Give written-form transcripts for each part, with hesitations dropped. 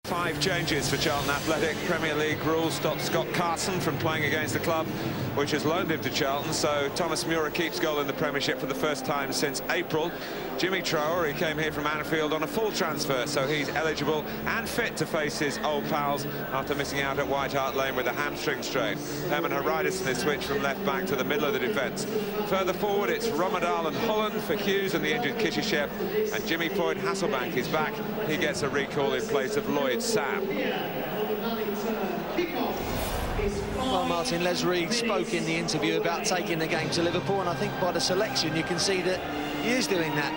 5 changes for Charlton Athletic. Premier League rules stop Scott Carson from playing against the club, which has loaned him to Charlton. So Thomas Muir keeps goal in the Premiership for the first time since April. Jimmy Traore, he came here from Anfield on a full transfer, so he's eligible and fit to face his old pals after missing out at White Hart Lane with a hamstring strain. Herman Hreidersen is switched from left back to the middle of the defence. Further forward, it's Rommedahl and Holland for Hughes and the injured Kishishev, and Jimmy Floyd Hasselbank is back. He gets a recall in place of Lloyd Sam. Well, Martin, Les Reed spoke in the interview about taking the game to Liverpool, and I think by the selection you can see that he is doing that.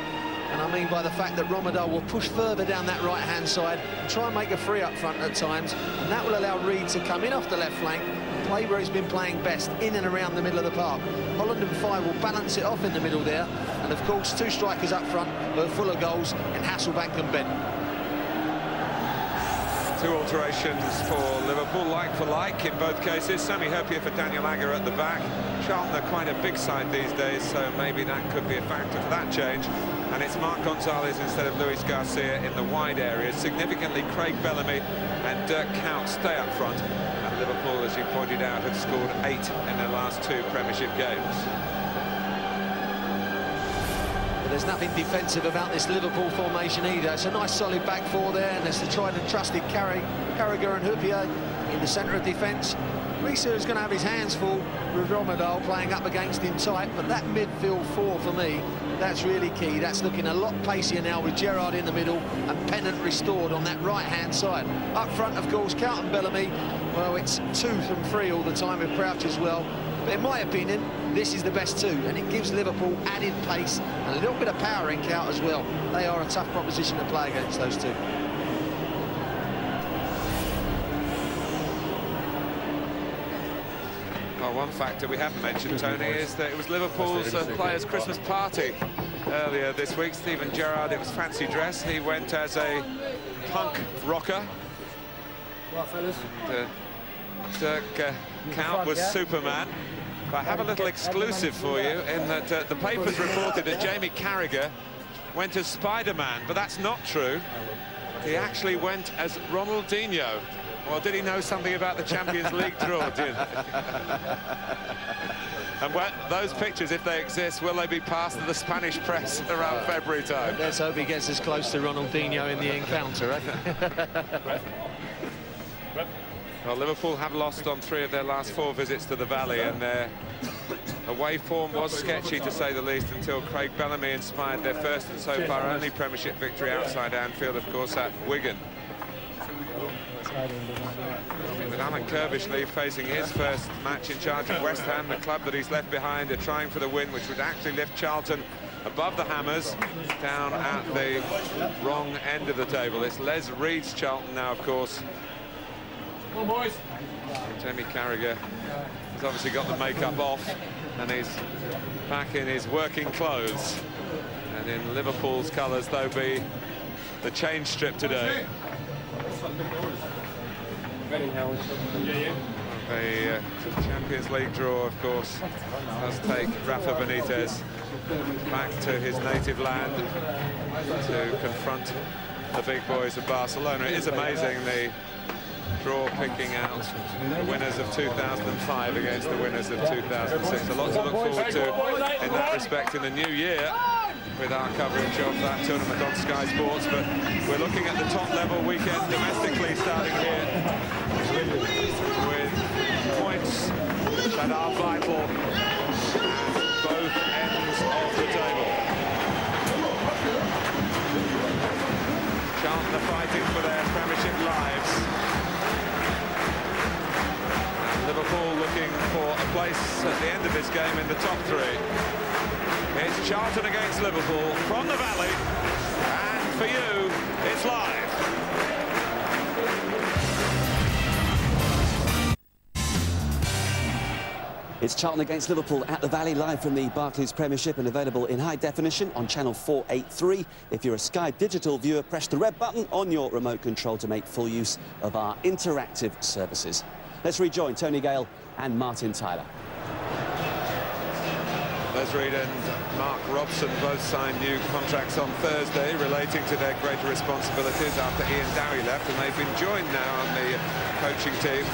And I mean by the fact that Rommedahl will push further down that right-hand side and try and make a free up front at times, and that will allow Reed to come in off the left flank and play where he's been playing best, in and around the middle of the park. Holland and Fye will balance it off in the middle there, and of course 2 strikers up front who are full of goals in Hasselbank and Benton. 2 alterations for Liverpool, like for like in both cases. Sami Hyypiä for Daniel Agger at the back. Charlton are quite a big side these days, so maybe that could be a factor for that change. And it's Marc Gonzalez instead of Luis Garcia in the wide areas. Significantly, Craig Bellamy and Dirk Kuyt stay up front. And Liverpool, as you pointed out, have scored 8 in their last 2 Premiership games. There's nothing defensive about this Liverpool formation either. It's a nice solid back 4 there, and there's the tried and trusted Carragher and Hyypiä in the centre of defence. Risa is going to have his hands full with Rommedahl playing up against him tight, but that midfield 4 for me, that's really key. That's looking a lot pacier now with Gerrard in the middle and Pennant restored on that right-hand side. Up front, of course, Charlton Bellamy. Well, it's 2 from 3 all the time with Crouch as well. But in my opinion, this is the best 2, and it gives Liverpool added pace and a little bit of power in Kuyt as well. They are a tough proposition to play against, those 2. Well, one factor we haven't mentioned, Tony, is that it was Liverpool's players' Christmas party earlier this week. Steven Gerrard, it was fancy dress. He went as a punk rocker. Dirk Kuyt was Superman. But I have a little exclusive for you in that the papers reported that Jamie Carragher went as Spider-Man, but that's not true. He actually went as Ronaldinho. Well, did he know something about the Champions League draw, did And those pictures, if they exist, will they be passed to the Spanish press around February time? Let's hope he gets as close to Ronaldinho in the encounter, eh? Well, Liverpool have lost on 3 of their last 4 visits to the Valley, and their away form was sketchy, to say the least, until Craig Bellamy inspired their first and so far only Premiership victory outside Anfield, of course, at Wigan. With Alan Kirbishley facing his first match in charge of West Ham, the club that he's left behind, are trying for the win, which would actually lift Charlton above the Hammers, down at the wrong end of the table. It's Les Reed's Charlton now, of course. Come on, boys. Jamie Carragher has obviously got the makeup off, and he's back in his working clothes. And in Liverpool's colours, there'll be the change strip today. The Champions League draw, of course, does take Rafa Benitez back to his native land to confront the big boys of Barcelona. It is amazing, the draw picking out the winners of 2005 against the winners of 2006. A lot to look forward to in that respect in the new year with our coverage of that tournament on Sky Sports. But we're looking at the top level weekend domestically, starting here with points that are vital at both ends of the table. Charlton are fighting for their Premiership lives. Liverpool looking for a place at the end of this game in the top 3. It's Charlton against Liverpool from the Valley, and for you, it's live. It's Charlton against Liverpool at the Valley, live from the Barclays Premiership and available in high definition on channel 483. If you're a Sky Digital viewer, press the red button on your remote control to make full use of our interactive services. Let's rejoin Tony Gale and Martin Tyler. Les Reed and Mark Robson both signed new contracts on Thursday relating to their greater responsibilities after Ian Dowie left, and they've been joined now on the coaching team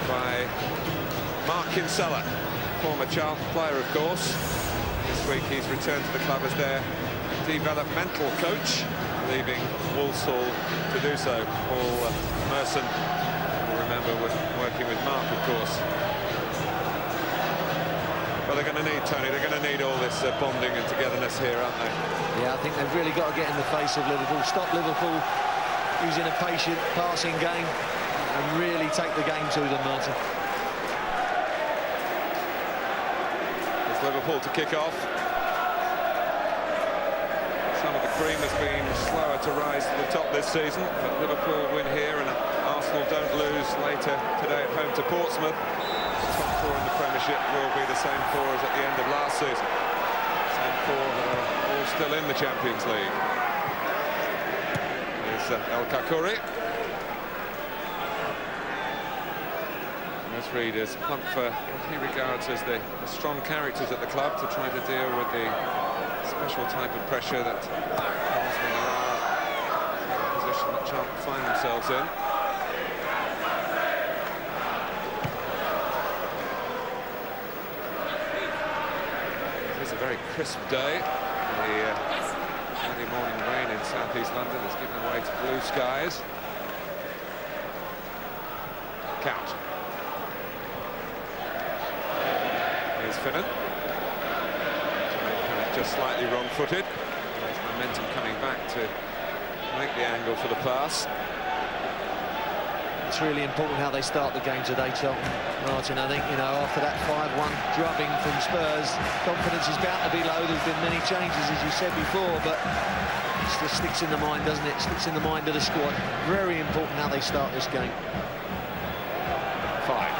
by Mark Kinsella, former Charlton player, of course. This week he's returned to the club as their developmental coach, leaving Walsall to do so. Paul Merson, you'll remember, working with Mark, of course. But they're going to need, Tony, they're going to need all this bonding and togetherness here, aren't they? Yeah, I think they've really got to get in the face of Liverpool, stop Liverpool using a patient passing game and really take the game to them, Martin. It's Liverpool to kick off. Some of the cream has been slower to rise to the top this season, but Liverpool win here and Arsenal don't lose later today at home to Portsmouth. The top four in the Premiership will be the same four as at the end of last season. Same four that are all still in the Champions League. There's El Kakuri. Les Reed has plumped for what he regards as the strong characters at the club to try to deal with the special type of pressure that comes when they are in the position that Charlton find themselves in. It's a very crisp day. The early morning rain in southeast London has given way to blue skies. Count. Here's Finnan. Just slightly wrong-footed. There's momentum coming back to make the angle for the pass. It's really important how they start the game today, Charlton. Martin, I think, you know, after that 5-1 drubbing from Spurs, confidence is bound to be low. There's been many changes, as you said before, but it just sticks in the mind, doesn't it? Sticks in the mind of the squad. Very important how they start this game. 5.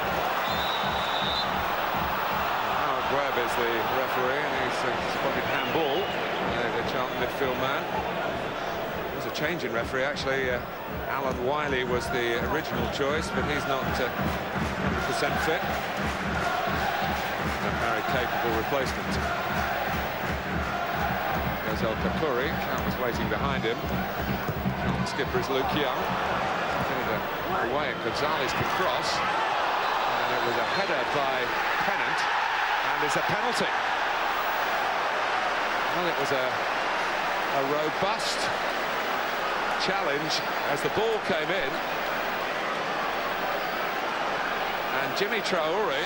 Webb is the referee, and he's spotted handball. The Charlton midfield man. There's a change in referee, actually. Alan Wiley was the original choice, but he's not 100% fit. A very capable replacement. There's El Kakuri. Count was waiting behind him. Charlton skipper is Luke Young. Getting away, and Gonzalez can cross. And it was a header by Pennant. And it's a penalty. Well, it was a robust challenge as the ball came in. And Jimmy Traore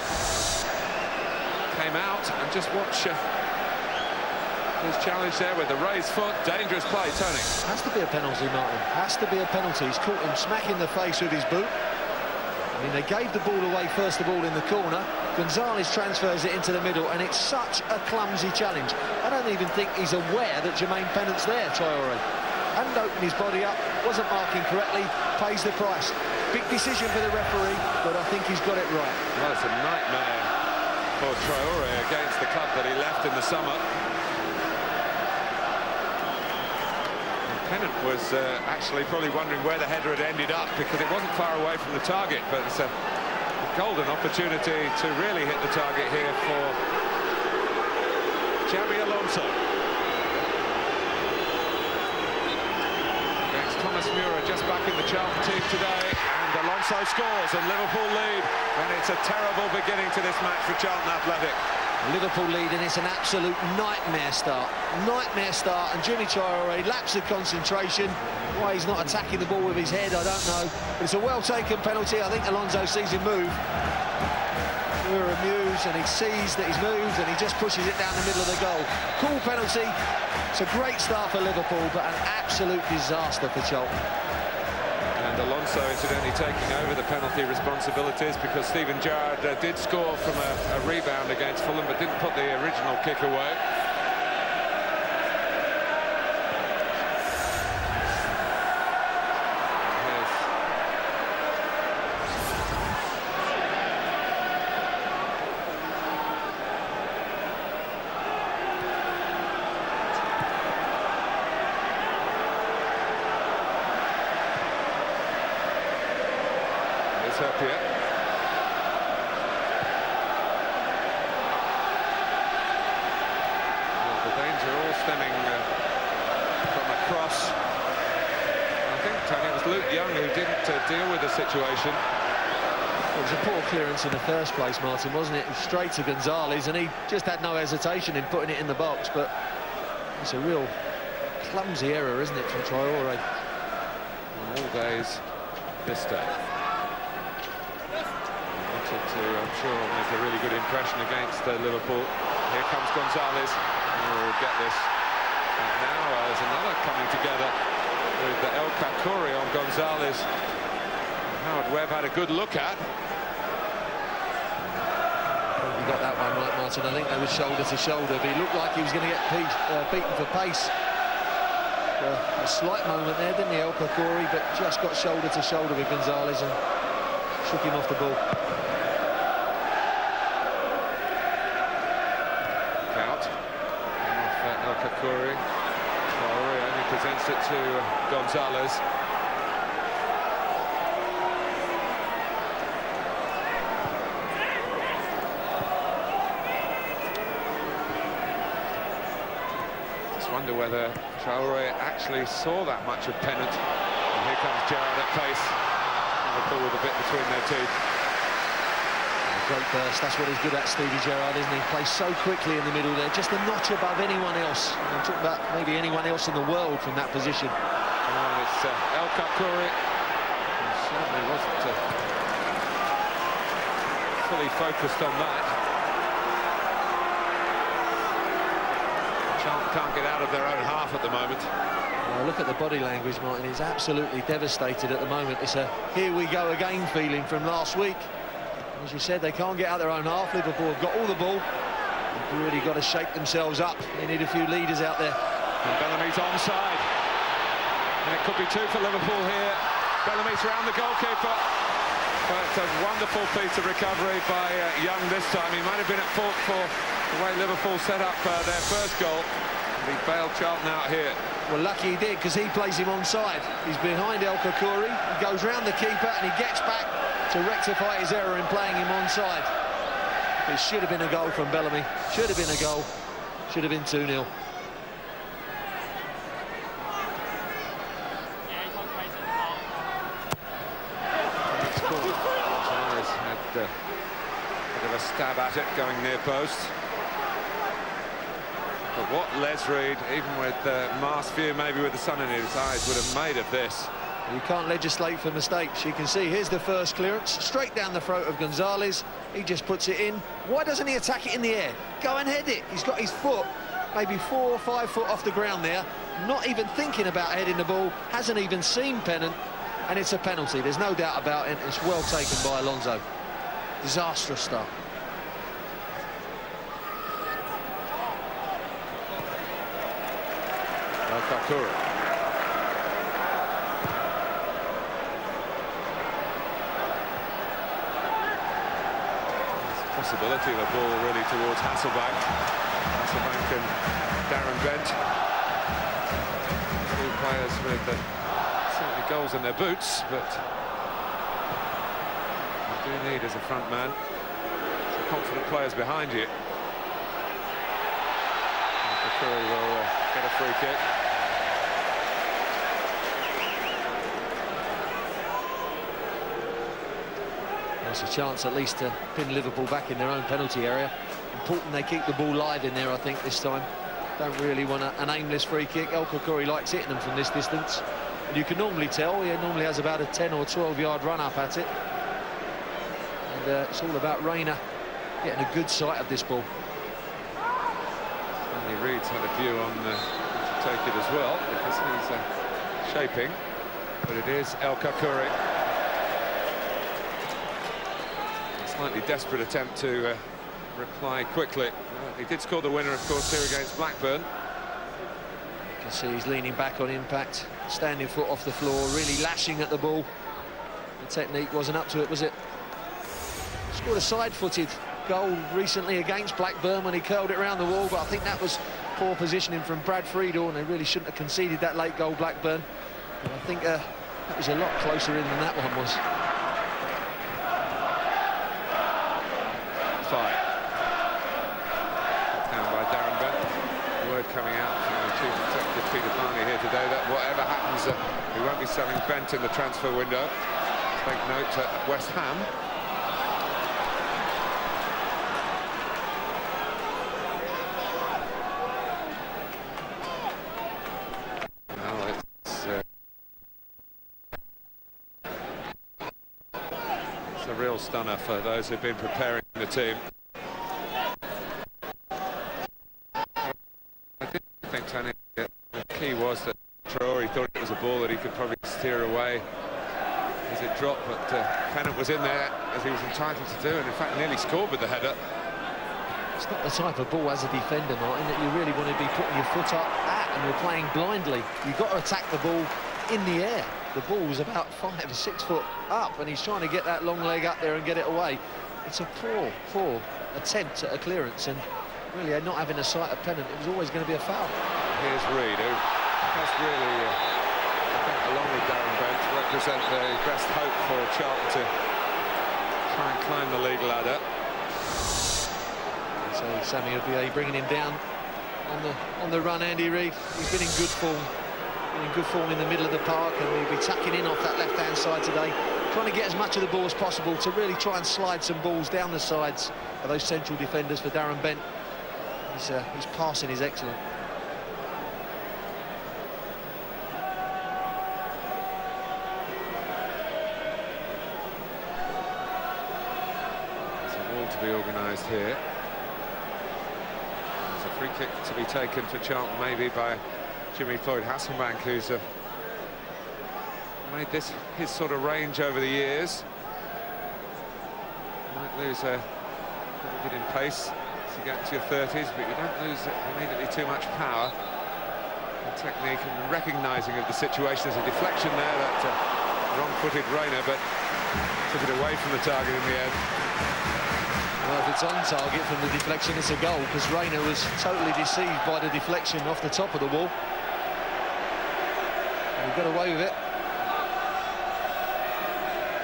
came out, and just watch his challenge there with the raised foot. Dangerous play, Tony. Has to be a penalty, Martin. Has to be a penalty. He's caught him smack in the face with his boot. I mean, they gave the ball away first of all in the corner. Gonzalez transfers it into the middle, and it's such a clumsy challenge. I don't even think he's aware that Jermaine Pennant's there, Traore. Hadn't opened his body up, wasn't marking correctly, pays the price. Big decision for the referee, but I think he's got it right. Well, it's a nightmare for Traore against the club that he left in the summer. Pennant was actually probably wondering where the header had ended up, because it wasn't far away from the target, but it's a golden opportunity to really hit the target here for Xabi Alonso. Against Thomas Müller, just back in the Charlton team today, and Alonso scores and Liverpool lead, and it's a terrible beginning to this match for Charlton Athletic. Liverpool lead, and it's an absolute nightmare start. Nightmare start, and Jimmy Traore lapse of concentration. Why he's not attacking the ball with his head, I don't know. But it's a well-taken penalty. I think Alonso sees him move. We're amused, and he sees that he's moved, and he just pushes it down the middle of the goal. Cool penalty. It's a great start for Liverpool, but an absolute disaster for Charlton. And Alonso, incidentally, taking over the penalty responsibilities, because Steven Gerrard did score from a rebound against Fulham, but didn't put the original kick away. stemming from a cross. I think, Tony, it was Luke Young who didn't deal with the situation. It was a poor clearance in the first place, Martin, wasn't it? It was straight to Gonzalez, and he just had no hesitation in putting it in the box, but it's a real clumsy error, isn't it, from Traore? All days this day. Wanted to, I'm sure, make a really good impression against Liverpool. Here comes Gonzalez. We'll get this. And now there's another coming together with the El Kakuri on Gonzalez. Howard Webb had a good look at. You got that one right, Martin. I think they were shoulder to shoulder, but he looked like he was going to get beaten for pace. A slight moment there, didn't he, El Kakuri, but just got shoulder to shoulder with Gonzalez and shook him off the ball. Out off El Kakuri. Traore only presents it to Gonzalez. Wonder whether Traore actually saw that much of Pennant. And here comes Gerrard at pace. Liverpool with a bit between their teeth. Great burst, that's what he's good at, Stevie Gerrard, isn't he? Plays so quickly in the middle there, just a notch above anyone else. I'm talking about maybe anyone else in the world from that position. And it's El Kakuri. He certainly wasn't fully focused on that. Charlton can't get out of their own half at the moment. Look at the body language, Martin. He's absolutely devastated at the moment. It's a here we go again feeling from last week. As you said, they can't get out their own half. Liverpool have got all the ball. They've really got to shake themselves up. They need a few leaders out there. And Bellamy's onside. And it could be two for Liverpool here. Bellamy's round the goalkeeper. But it's a wonderful piece of recovery by Young this time. He might have been at fault for the way Liverpool set up their first goal. He bailed Charlton out here. Well, lucky he did, because he plays him onside. He's behind El Kakuri. He goes round the keeper and he gets back to rectify his error in playing him onside. It should have been a goal from Bellamy. Should have been a goal. Should have been 2-0. Had a bit of a stab at it, going near post. But what Les Reed, even with the masked view, maybe with the sun in his eyes, would have made of this. You can't legislate for mistakes. You can see here's the first clearance, straight down the throat of Gonzalez. He just puts it in. Why doesn't he attack it in the air? Go and head it. He's got his foot maybe 4 or 5 foot off the ground there, not even thinking about heading the ball, hasn't even seen Pennant, and it's a penalty. There's no doubt about it. It's well taken by Alonso. Disastrous start. Kakuri. There's a possibility of a ball really towards Hasselbank. Hasselbank and Darren Bent. Two players with certainly goals in their boots, but you do need as a front man some confident players behind you. Kakuri will get a free kick. There's a chance at least to pin Liverpool back in their own penalty area. Important they keep the ball live in there, I think, this time. Don't really want an aimless free kick. El Kakuri likes hitting them from this distance. And you can normally tell he normally has about a 10 or 12 yard run up at it. And it's all about Reina getting a good sight of this ball. Only Reed's had a view on to take it as well, because he's shaping. But it is El Kakuri. Slightly desperate attempt to reply quickly. He did score the winner, of course, here against Blackburn. You can see he's leaning back on impact, standing foot off the floor, really lashing at the ball. The technique wasn't up to it, was it? Scored a side-footed goal recently against Blackburn when he curled it around the wall, but I think that was poor positioning from Brad Friedel, and they really shouldn't have conceded that late goal, Blackburn. But I think that was a lot closer in than that one was. Down by Darren Bent. The word coming out from Peter Barney here today that whatever happens, we won't be selling Bent in the transfer window. Take note at West Ham. Well, it's a real stunner for those who've been preparing the team. I think, Tony, the key was that Traore thought it was a ball that he could probably steer away as it dropped, but Pennant was in there as he was entitled to do, and in fact nearly scored with the header. It's not the type of ball as a defender, Martin, that you really want to be putting your foot up at, and you're playing blindly. You've got to attack the ball in the air. The ball was about 5 or 6 foot up, and he's trying to get that long leg up there and get it away. It's a poor attempt at a clearance, and really not having a sight of Pennant, it was always going to be a foul. Here's Reid, who has really, I think, along with Darren Bent, represent the best hope for Charlton to try and climb the league ladder. So Sammy Obier bringing him down on the run. Andy Reid, he's been in good form, in the middle of the park, and he'll be tucking in off that left-hand side today, trying to get as much of the ball as possible to really try and slide some balls down the sides of those central defenders for Darren Bent. His passing is excellent. There's a ball to be organised here. There's a free kick to be taken for Charlton, maybe by Jimmy Floyd-Hasselbank, who's made this his sort of range over the years. Might lose a little bit in pace to get to your 30s, but you don't lose immediately too much power and technique, and recognising of the situation. There's a deflection there, that wrong-footed Reina, but took it away from the target in the end. Well, if it's on target from the deflection, it's a goal, because Reina was totally deceived by the deflection off the top of the wall. And he got away with it.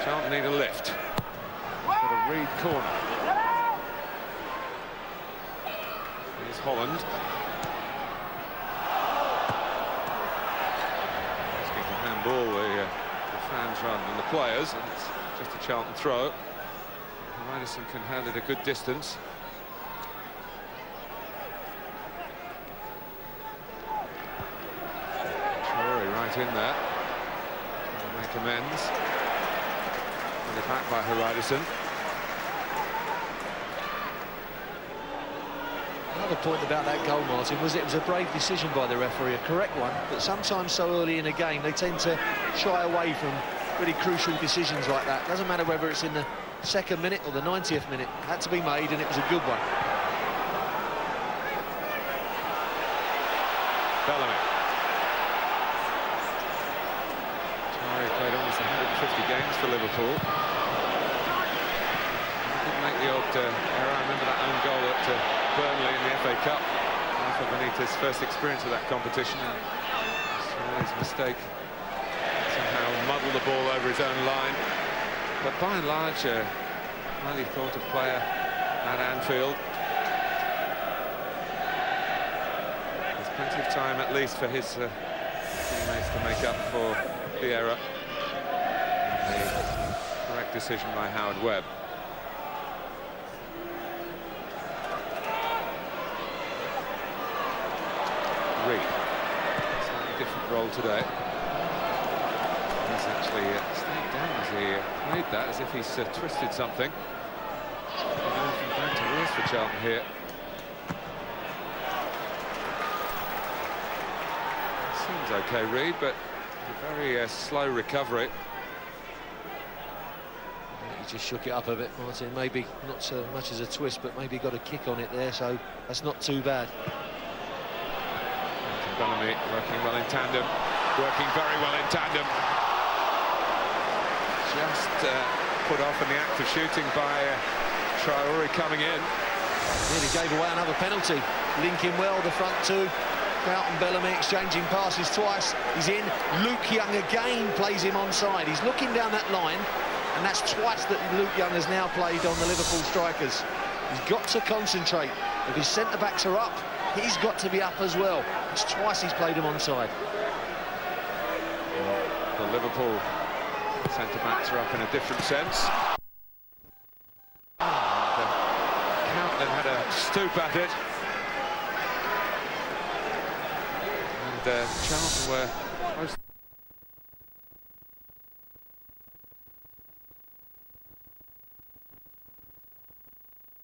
Charlton need a lift. Got a Reid corner. Here's Holland. Asking for handball, the fans rather than the players, and it's just a Charlton throw. Madison can hand it a good distance. Traore right in there, trying to make amends. And it back by Heraudison. Another point about that goal, Martin, was it was a brave decision by the referee, a correct one, but sometimes so early in a game they tend to shy away from really crucial decisions like that. Doesn't matter whether it's in the 2nd minute or the 90th minute. It had to be made, and it was a good one. Bellamy. Traore played almost 150 games for Liverpool. He didn't make the odd error. I remember that own goal at Burnley in the FA Cup. For Benitez's first experience of that competition. His mistake somehow muddled the ball over his own line. But by and large, a highly thought of player at Anfield. There's plenty of time, at least, for his teammates to make up for the error. And the correct decision by Howard Webb. Reid, slightly different role today. He's actually stayed down as he played that, as if he's twisted something. Going from bad to worse for Charlton here. Seems okay, Reid, but a very slow recovery. He just shook it up a bit, Martin. Maybe not so much as a twist, but maybe got a kick on it there, so that's not too bad. Bellamy working well in tandem, working very well in tandem. Just put off in the act of shooting by Traore coming in. Nearly gave away another penalty. Linking well, the front two. Charlton Bellamy exchanging passes twice. He's in. Luke Young again plays him onside. He's looking down that line, and that's twice that Luke Young has now played on the Liverpool strikers. He's got to concentrate. If his centre-backs are up, he's got to be up as well. It's twice he's played him onside. The Liverpool centre-backs are up in a different sense. Count then had a stoop at it. And Charlton were close.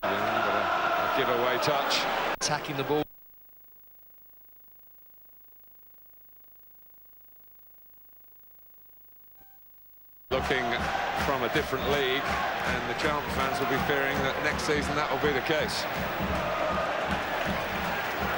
But a giveaway touch. Attacking the ball. Looking from a different league, and the Charlton fans will be fearing that next season that will be the case.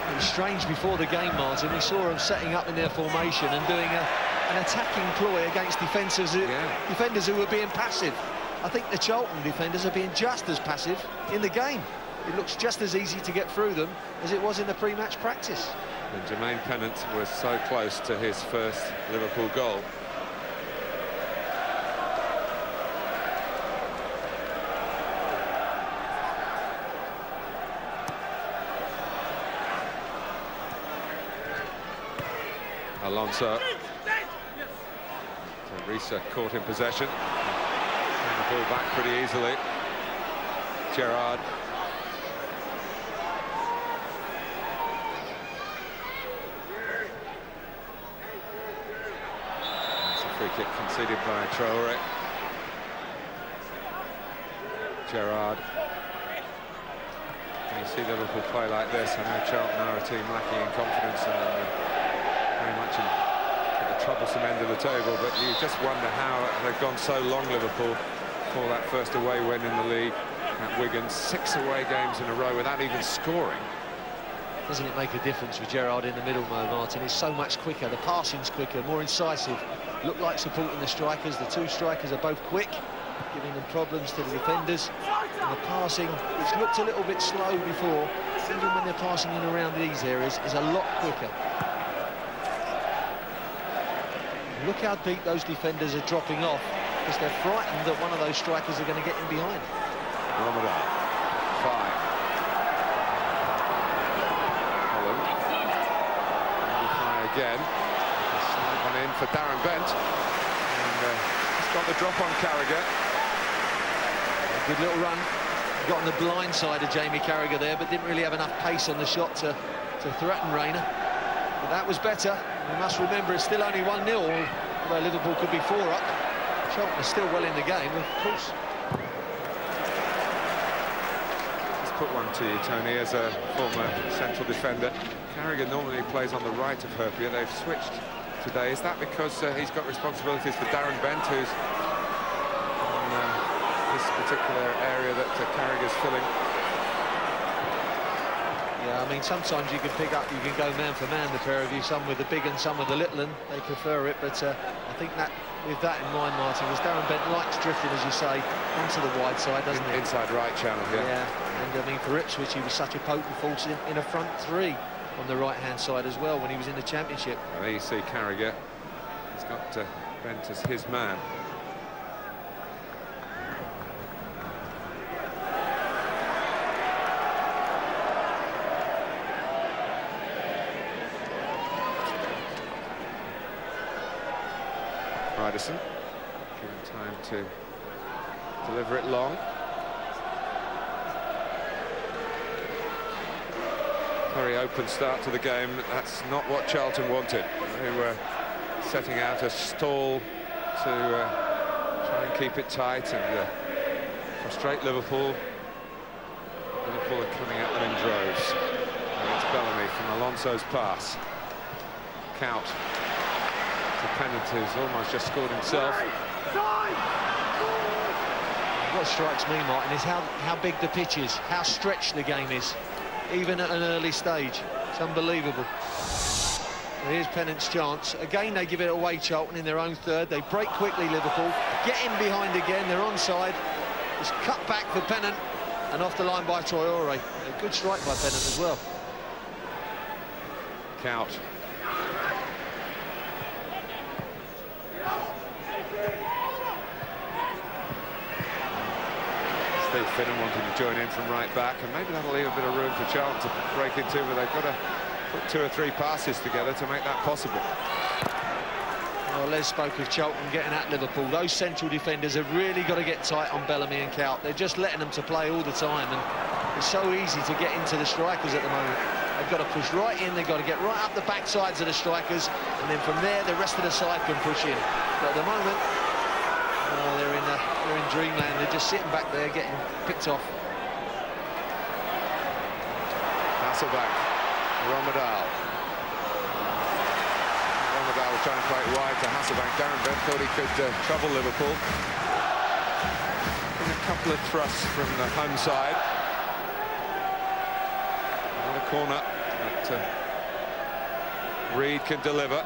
It was strange before the game, Martin. We saw them setting up in their formation and doing an attacking ploy against defenders who were being passive. I think the Charlton defenders are being just as passive in the game. It looks just as easy to get through them as it was in the pre-match practice. And Jermaine Pennant was so close to his first Liverpool goal. Alonso. Teresa caught in possession. Turned the ball back pretty easily. Gerrard. That's a free kick conceded by Traore. Gerrard. When you see Liverpool play like this, I know Charlton are a team lacking in confidence and very much at the troublesome end of the table, but you just wonder how they've gone so long, Liverpool, for that first away win in the league at Wigan. 6 away games in a row without even scoring. Doesn't it make a difference for Gerrard in the middle, Martin? It's so much quicker, the passing's quicker, more incisive. Look like supporting the strikers. The two strikers are both quick, giving them problems to the defenders. And the passing, which looked a little bit slow before, even when they're passing in around these areas, is a lot quicker. Look how deep those defenders are dropping off, because they're frightened that one of those strikers are going to get in behind. Ramadan, 5. Holland. Try again. Slide one in for Darren Bent. And he's got the drop on Carragher. A good little run. Got on the blind side of Jamie Carragher there, but didn't really have enough pace on the shot to threaten Reina. But that was better. We must remember it's still only 1-0, although Liverpool could be 4 up. Charlton are still well in the game, of course. Let's put one to you, Tony, as a former central defender. Carragher normally plays on the right of Hurpia. They've switched today. Is that because he's got responsibilities for Darren Bent, who's on this particular area that Carragher's filling? Yeah, I mean, sometimes you can pick up, you can go man for man, the pair of you, some with the big and some with the little, and they prefer it. But I think that, with that in mind, Martin, because Darren Bent likes drifting, as you say, onto the wide side, doesn't he? Inside right channel, yeah. Yeah, and I mean, for Ipswich, he was such a potent force in a front three on the right-hand side as well when he was in the Championship. Well, there you see Carragher. He's got Bent as his man. Ryderson, given time to deliver it long. Very open start to the game. That's not what Charlton wanted. They were setting out a stall to try and keep it tight and frustrate Liverpool. Liverpool are coming at them in droves. And it's Bellamy from Alonso's pass. Count. Pennant, who's almost just scored himself. What strikes me, Martin, is how big the pitch is, how stretched the game is, even at an early stage. It's unbelievable. Well, here's Pennant's chance. Again, they give it away, Charlton, in their own third. They break quickly, Liverpool. Get in behind again, they're onside. It's cut back for Pennant, and off the line by Traore. A good strike by Pennant as well. Count. Steve Finnan wanting to join in from right back, and maybe that'll leave a bit of room for Charlton to break into, but they've got to put 2 or 3 passes together to make that possible. Well, Les spoke of Charlton getting at Liverpool. Those central defenders have really got to get tight on Bellamy and Kaut. They're just letting them to play all the time, and it's so easy to get into the strikers at the moment. They've got to push right in, they've got to get right up the backsides of the strikers, and then from there the rest of the side can push in. But at the moment, they're in dreamland. They're just sitting back there getting picked off. Hasselbank, Romadal. Romadal was trying to play it wide to Hasselbank. Darren Bent thought he could trouble Liverpool. And a couple of thrusts from the home side. Another corner that Reed can deliver.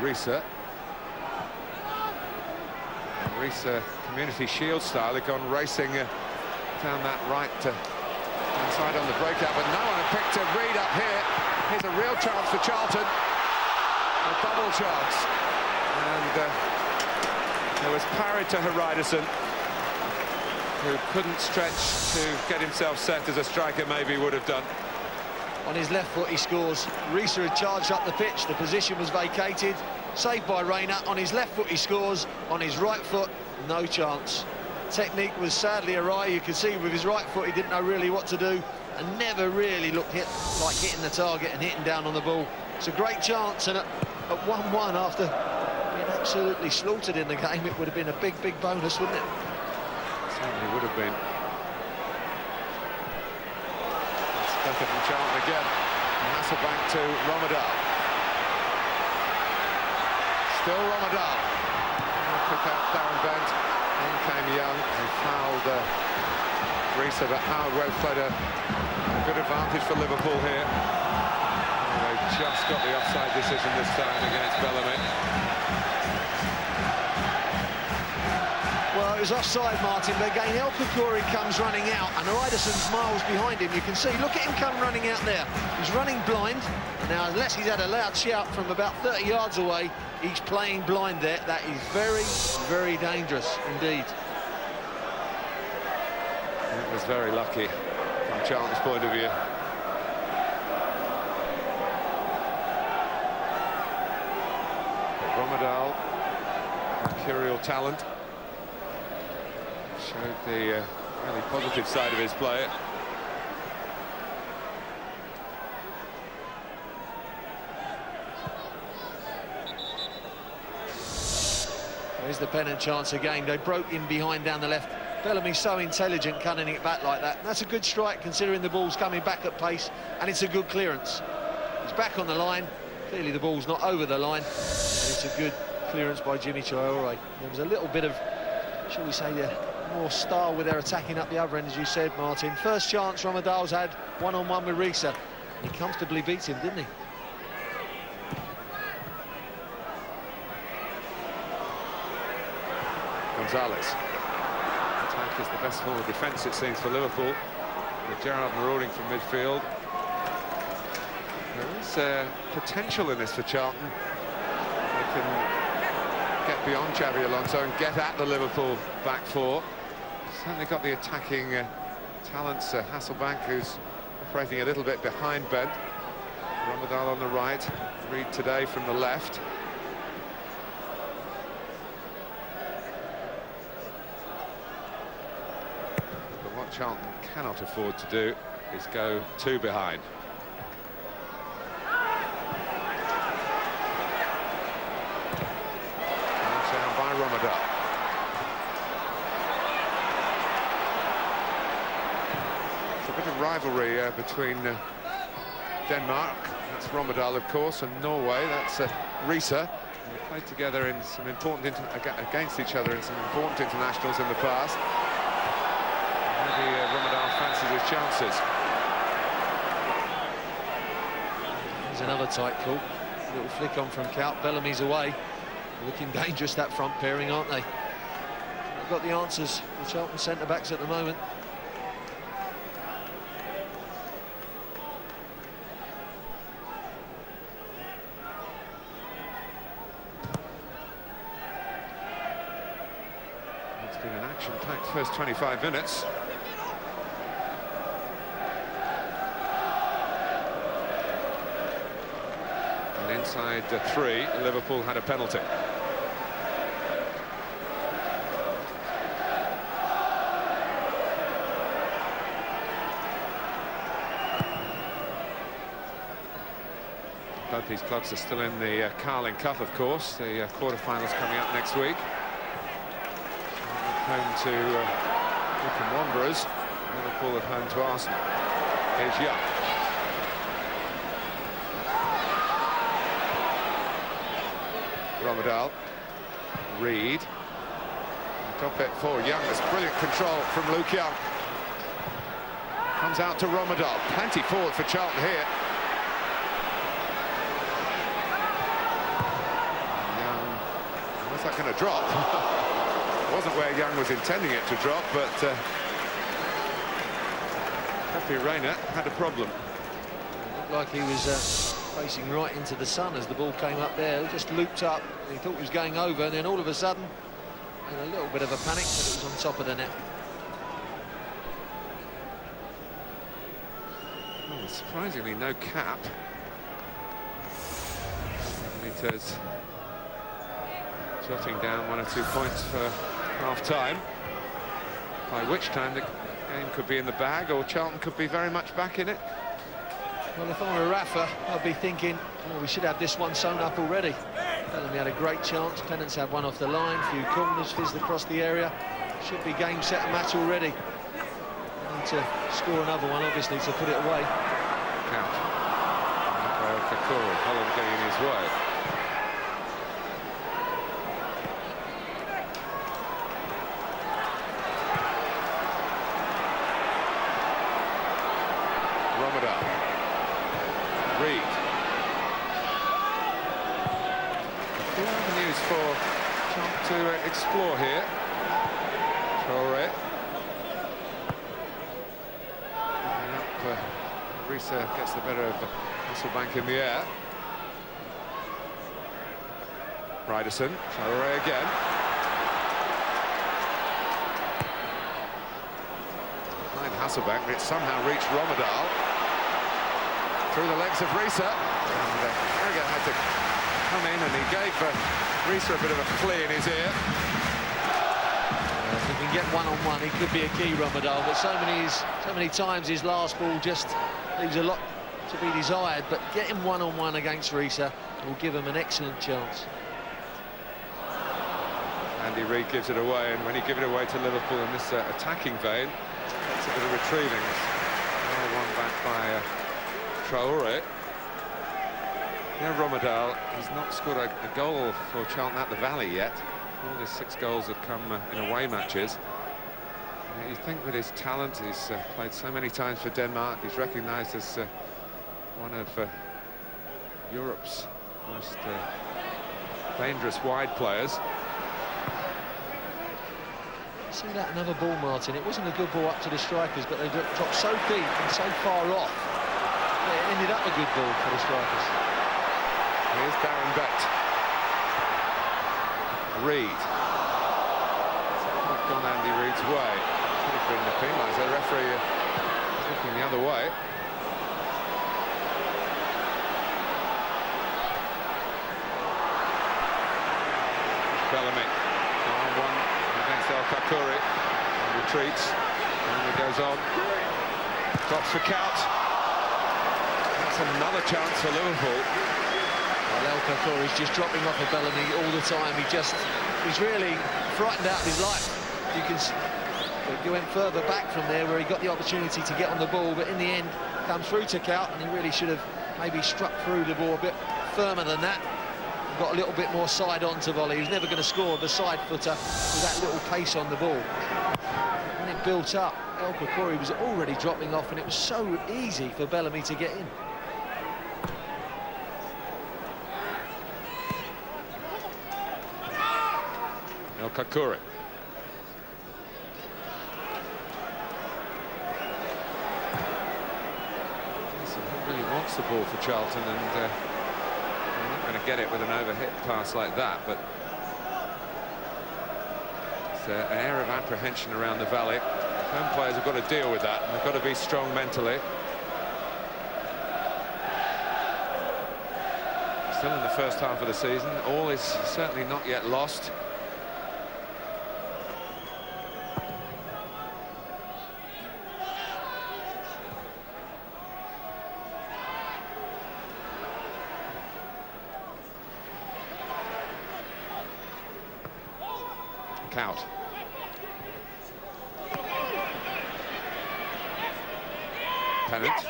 Risa. Risa, Community Shield style, had gone racing down that right inside on the breakout, but no one had picked Reed up here. Here's a real chance for Charlton, a double chance, and there was parried to Haridason, who couldn't stretch to get himself set as a striker maybe would have done. On his left foot he scores. Risa had charged up the pitch, the position was vacated, saved by Reina. On his left foot he scores, on his right foot no chance. Technique was sadly awry. You could see with his right foot he didn't know really what to do, and never really looked like hitting the target and hitting down on the ball. It's a great chance, and at 1-1 after being absolutely slaughtered in the game, it would have been a big bonus, wouldn't it? Certainly would have been. Better from Charlton again. Hasselbank to Romadal. Still Romadal. Pick out Darren Bent. In came Young, who fouled Risa, but Howard Webb played a good advantage for Liverpool here. And they just got the offside decision this time against Bellamy. Well, it was offside, Martin, but again, El Picori comes running out, and Haridasson's miles behind him. You can see, look at him come running out there. He's running blind. Now, unless he's had a loud shout from about 30 yards away, he's playing blind there. That is very dangerous indeed. It was very lucky from Charlton's point of view. Romadal, mercurial talent. Showed the really positive side of his play. There's the pennant chance again. They broke in behind down the left. Bellamy's so intelligent cutting it back like that. That's a good strike considering the ball's coming back at pace, and it's a good clearance. It's back on the line. Clearly the ball's not over the line. It's a good clearance by Jimmy Traore. There was a little bit of, shall we say, more style with their attacking up the other end, as you said, Martin. First chance Romadal's had one-on-one with Risa. He comfortably beats him, didn't he? Gonzalez. Attack is the best form of defence, it seems, for Liverpool. With Gerrard marauding from midfield. There is potential in this for Charlton. They can get beyond Xabi Alonso and get at the Liverpool back four. Certainly got the attacking talents. Hasselbank, who's operating a little bit behind Bent. Romadal on the right. Reed today from the left. But what Charlton cannot afford to do is go two behind. Down by Romadal. A bit of rivalry between Denmark, that's Romadal of course, and Norway, that's Risa. They played together in some important against each other in some important internationals in the past. Maybe Romadal fancies his chances. There's another tight call. Little flick on from Kaut. Bellamy's away. Looking dangerous, that front pairing, aren't they? They've got the answers, the Charlton centre-backs at the moment. been an action-packed first 25 minutes. And inside 3, Liverpool had a penalty. Both these clubs are still in the Carling Cup, of course. The quarter-finals coming up next week. Home to Wycombe Wanderers. Liverpool at home to Arsenal. Here's Young. Romadal. Reed. Top it for Young. That's brilliant control from Luke Young. Comes out to Romadal. Plenty forward for Charlton here. Where's that going to drop? Wasn't where Young was intending it to drop, but Pepe Reina had a problem. It looked like he was facing right into the sun as the ball came up there. He just looped up. He thought he was going over, and then all of a sudden, in a little bit of a panic, but it was on top of the net. Well, surprisingly, no cap. Benitez jotting down 1 or 2 points for half-time, by which time the game could be in the bag, or Charlton could be very much back in it. Well, if I were Rafa, I'd be thinking, oh, we should have this one sewn up already. Bellamy had a great chance. Pennant's had one off the line, a few corners fizzed across the area. Should be game, set and match already. Need to score another one, obviously, to put it away. Count. Holland getting in his way. Reed. A few avenues for Charlton to explore here. Traore. Risa gets the better of Hasselbank in the air. Ryderson. Traore again. Behind Hasselbank, but it somehow reached Romadal. Through the legs of Risa, and Carragher had to come in, and he gave Risa a bit of a flea in his ear. If he can get one-on-one, he could be a key, Romadal, but so many times his last ball just leaves a lot to be desired, but getting one-on-one against Risa will give him an excellent chance. Andy Reid gives it away, and when you give it away to Liverpool in this attacking vein, it's a bit of retrieving. One back by Traore. Now Romadal, he's not scored a goal for Charlton at the Valley yet. All his 6 goals have come in away matches. You think with his talent, he's played so many times for Denmark, he's recognised as one of Europe's most dangerous wide players. See that another ball, Martin. It wasn't a good ball up to the strikers, but they dropped so deep and so far off. It ended up a good ball for the strikers. Here's Darren Bett. Reed. It's not gone Andy Reid's way. Could have been the penaliser. The referee is looking the other way. Bellamy. On 1 against El Kakuri. Retreats. And it goes on. Drops for Count. Another chance for Liverpool. Well, El Kakuri's just dropping off of Bellamy all the time. He's really frightened out of his life. You can see, he went further back from there where he got the opportunity to get on the ball, but in the end comes through to Count, and he really should have maybe struck through the ball a bit firmer than that. Got a little bit more side on to volley. He was never going to score the side footer with that little pace on the ball. When it built up, El Kakuri was already dropping off, and it was so easy for Bellamy to get in. El Kakuri. He really wants the ball for Charlton, and they're not going to get it with an overhit pass like that, but it's an air of apprehension around the Valley. Home players have got to deal with that, and they've got to be strong mentally. Still in the first half of the season, all is certainly not yet lost. Out. Pennant.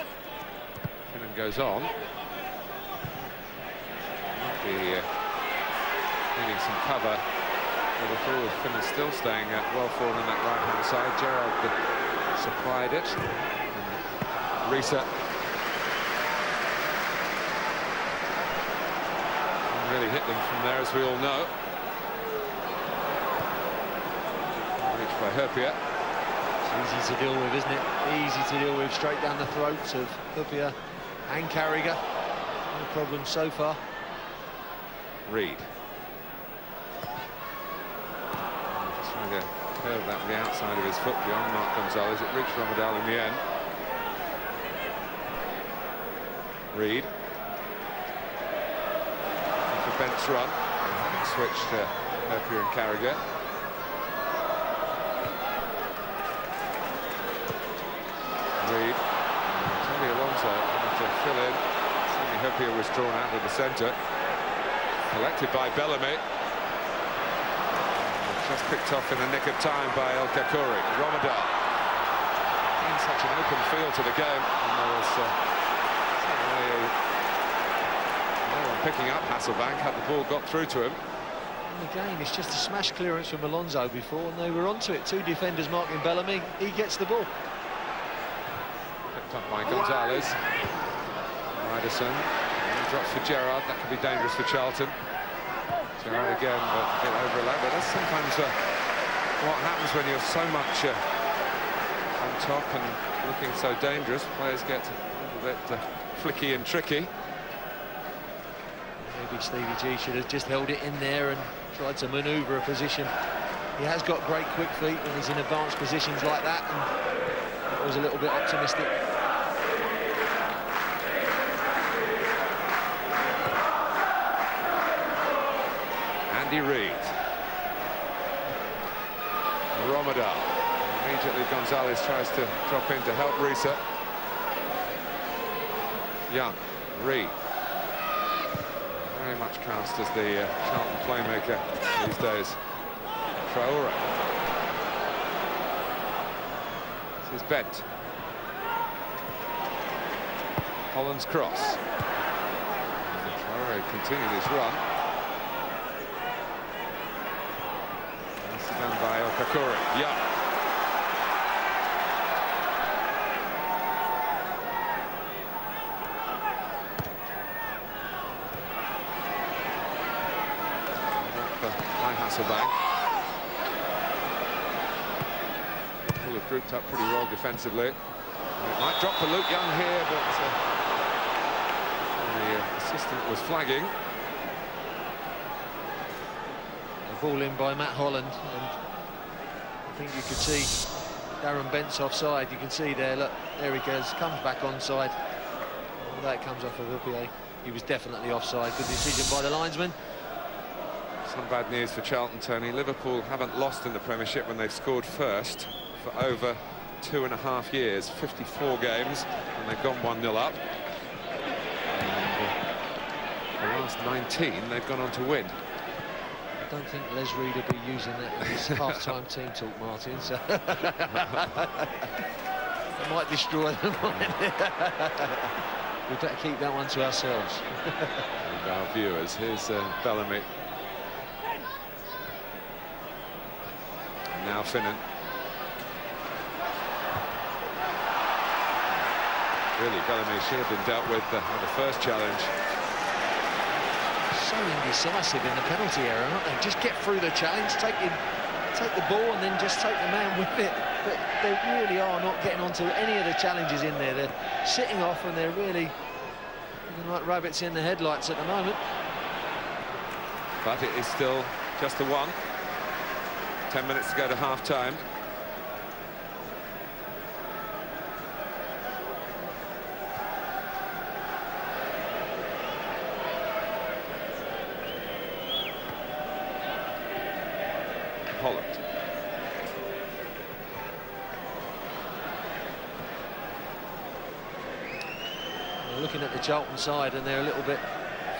Pennant goes on. Might be needing some cover. Liverpool with Pennant still staying well forward on that right-hand side. Gerrard supplied it. And Risa really hit them from there, as we all know. By Hurpia. It's easy to deal with, isn't it? Easy to deal with, straight down the throats of Hurpia and Carragher. No problem so far. Reed. Just trying to curve that with the outside of his foot beyond Mark Gonzalez. It reached Romadal in the end. Reed. For Bent's run. Switch to Hurpia and Carragher. Reed, Alonso to fill in. Sammy Hurpia was drawn out of the centre. Collected by Bellamy. Just picked off in the nick of time by El Kakuri. Romadal. In such an open field to the game. And there was no one picking up Hasselbank had the ball got through to him. And again, it's just a smash clearance from Alonso before, and they were onto it. Two defenders marking Bellamy. He gets the ball. Up by Gonzalez. Ryderson. Drops for Gerrard. That could be dangerous for Charlton. Gerrard again, but a bit overlapped. But that's sometimes what happens when you're so much on top and looking so dangerous. Players get a little bit flicky and tricky. Maybe Stevie G should have just held it in there and tried to manoeuvre a position. He has got great quick feet when he's in advanced positions like that, and it was a little bit optimistic. Reed. Romadal. Immediately Gonzalez tries to drop in to help Risa. Young. Reed. Very much cast as the Charlton playmaker these days. Traore. This is Bent. Holland's cross. Traore continued his run. Done by El Kakuri. Yeah. By Hasselbank. Liverpool have grouped up pretty well defensively. It might drop for Luke Young here, but the assistant was flagging. Ball in by Matt Holland, and I think you could see Darren Bent's offside. You can see there, look, there he goes, comes back onside. That comes off of Hurpia. He was definitely offside. Good decision by the linesman. Some bad news for Charlton, Tony. Liverpool haven't lost in the Premiership when they've scored first for over 2.5 years, 54 games, and they've gone 1-0 up. And the last 19, they've gone on to win. I don't think Les Reed will be using that in his half-time team talk, Martin, so it might destroy them. We better keep that one to ourselves. And our viewers, here's Bellamy. And now Finnan. Really, Bellamy should have been dealt with on the first challenge. So indecisive in the penalty area, aren't they? Just get through the challenge, take the ball, and then just take the man with it. But they really are not getting onto any of the challenges in there. They're sitting off, and they're really looking like rabbits in the headlights at the moment. But it is still just a one. 10 minutes to go to half-time. Holland. We're looking at the Charlton side, and they're a little bit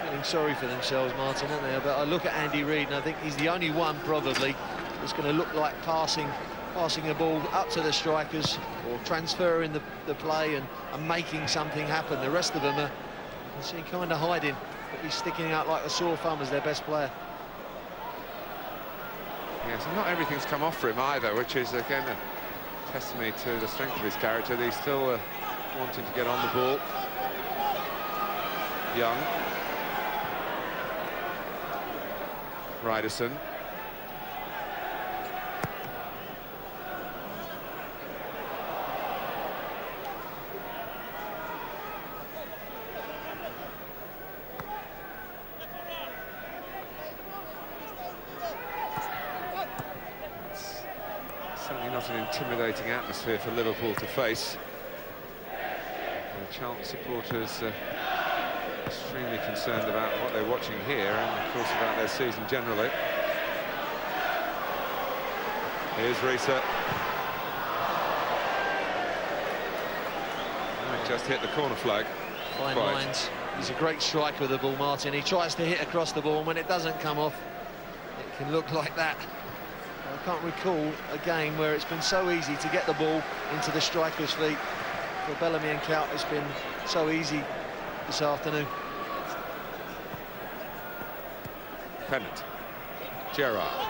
feeling sorry for themselves, Martin, aren't they? But I look at Andy Reid, and I think he's the only one probably that's going to look like passing a ball up to the strikers or transferring the play and making something happen. The rest of them are, you see, kind of hiding, but he's sticking out like a sore thumb as their best player. Yes, and not everything's come off for him either, which is again a testimony to the strength of his character. He's still wanting to get on the ball. Young. Ryderson. Certainly not an intimidating atmosphere for Liverpool to face. The Charlton supporters extremely concerned about what they're watching here and, of course, about their season generally. Here's Risa. Just hit the corner flag. Fine lines. He's a great striker with the ball, Martin. He tries to hit across the ball, and when it doesn't come off, it can look like that. I can't recall a game where it's been so easy to get the ball into the striker's feet. For Bellamy and Kaut, it's been so easy this afternoon. Pennant. Gerrard.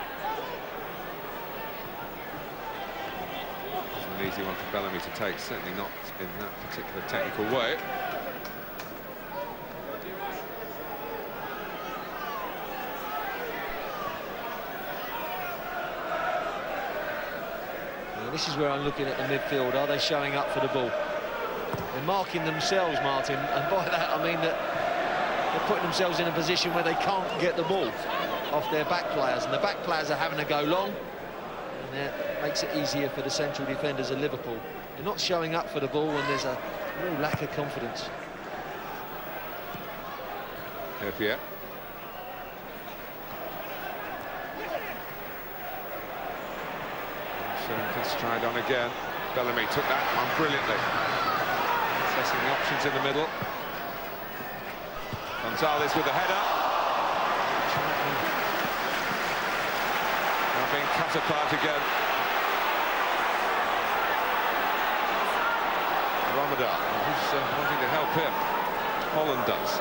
Wasn't an easy one for Bellamy to take, certainly not in that particular technical way. Now, this is where I'm looking at the midfield. Are they showing up for the ball? They're marking themselves, Martin, and by that I mean that they're putting themselves in a position where they can't get the ball off their back players, and the back players are having to go long, and that makes it easier for the central defenders of Liverpool. They're not showing up for the ball, and there's a real lack of confidence. Here. Showing stride on again. Bellamy took that one brilliantly. Assessing the options in the middle. Gonzalez with the header. Now being cut apart again. Ramadan, who's wanting to help him. Holland does.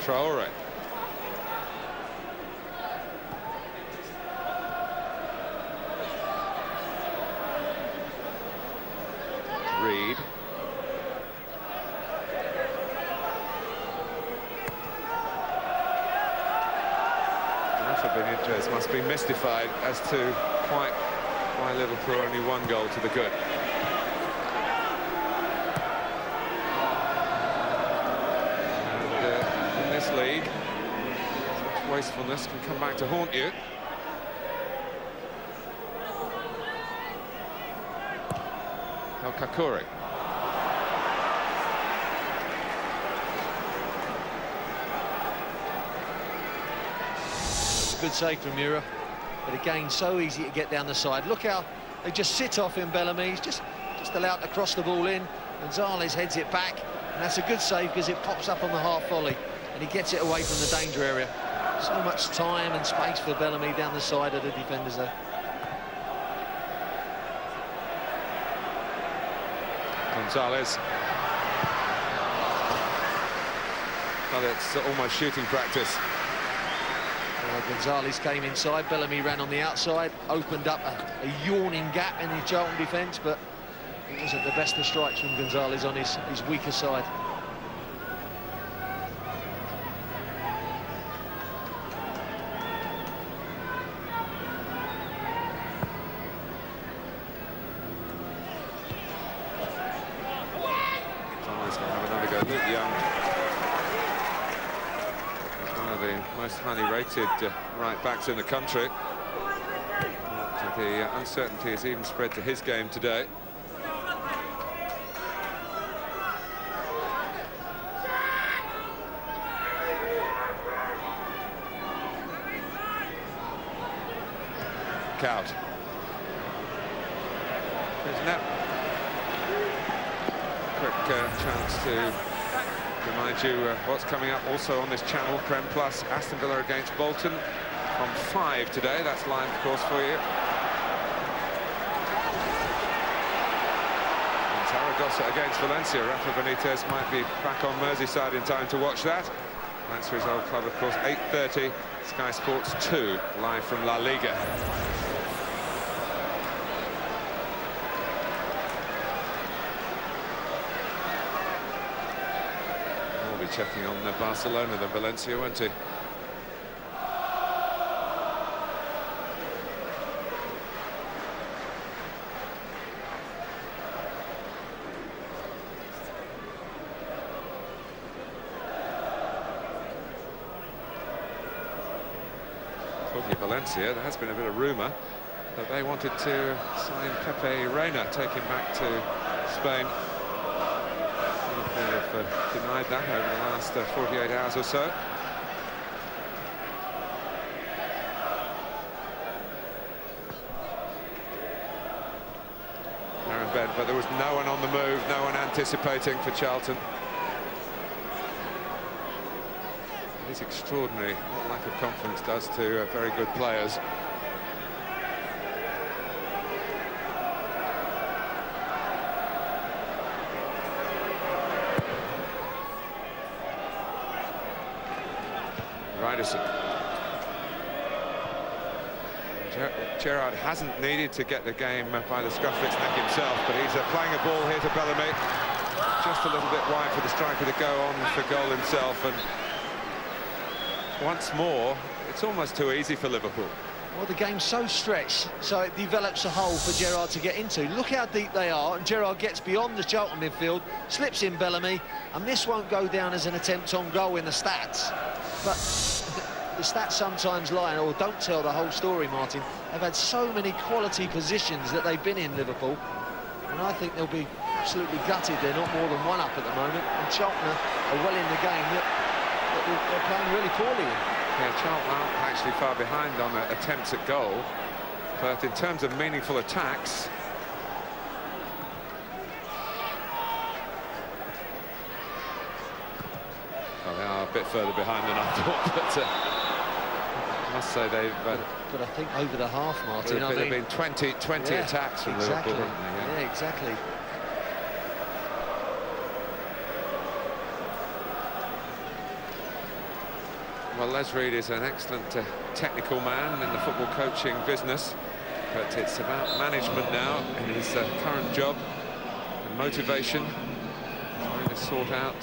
Traore. Reid. Rafa Benitez must be mystified as to quite why Liverpool only one goal to the good. And in this league, such wastefulness can come back to haunt you. El Kakuri. Good save from Mura, but again, so easy to get down the side. Look how they just sit off him, Bellamy. He's just allowed to cross the ball in. Gonzalez heads it back, and that's a good save because it pops up on the half volley, and he gets it away from the danger area. So much time and space for Bellamy down the side of the defenders there. Gonzalez. Well, it's almost shooting practice. Gonzalez came inside, Bellamy ran on the outside, opened up a yawning gap in the Charlton defence, but it wasn't the best of strikes from Gonzalez on his weaker side. Gonzalez going to have another go. Luke Young is one of the the most highly rated right-backs in the country. But the uncertainty has even spread to his game today. Out. There's net. Quick chance to remind you what's coming up also on this channel, Prem Plus. Aston Villa against Bolton from 5 today. That's live, of course, for you. And Zaragoza against Valencia. Rafa Benitez might be back on Merseyside in time to watch that. That's for his old club, of course. 8:30, Sky Sports 2, live from La Liga. Checking on Barcelona than Valencia, won't he? Talking of Valencia, there has been a bit of rumour that they wanted to sign Pepe Reina, take him back to Spain. They've denied that over the last 48 hours or so. Aaron Ben, but there was no one on the move, no one anticipating for Charlton. It is extraordinary what lack of confidence does to very good players. Gerrard hasn't needed to get the game by the scruff of its neck himself, but he's playing a ball here to Bellamy. Just a little bit wide for the striker to go on for goal himself, and once more, it's almost too easy for Liverpool. Well, the game's so stretched, so it develops a hole for Gerrard to get into. Look how deep they are, and Gerrard gets beyond the Charlton midfield, slips in Bellamy, and this won't go down as an attempt on goal in the stats. But the stats sometimes lie, or don't tell the whole story, Martin. They've had so many quality positions that they've been in, Liverpool, and I think they'll be absolutely gutted they're not more than one up at the moment, and Charlton are well in the game that they're playing really poorly in. Yeah, Charlton aren't actually far behind on attempts at goal, but in terms of meaningful attacks, well, they are a bit further behind than I thought, but I must say they've... but I think over the half, Martin, there have been 20 attacks from exactly. Liverpool, haven't they? Yeah, exactly. Well, Les Reed is an excellent technical man in the football coaching business, but it's about management now in his current job, and motivation, trying to sort out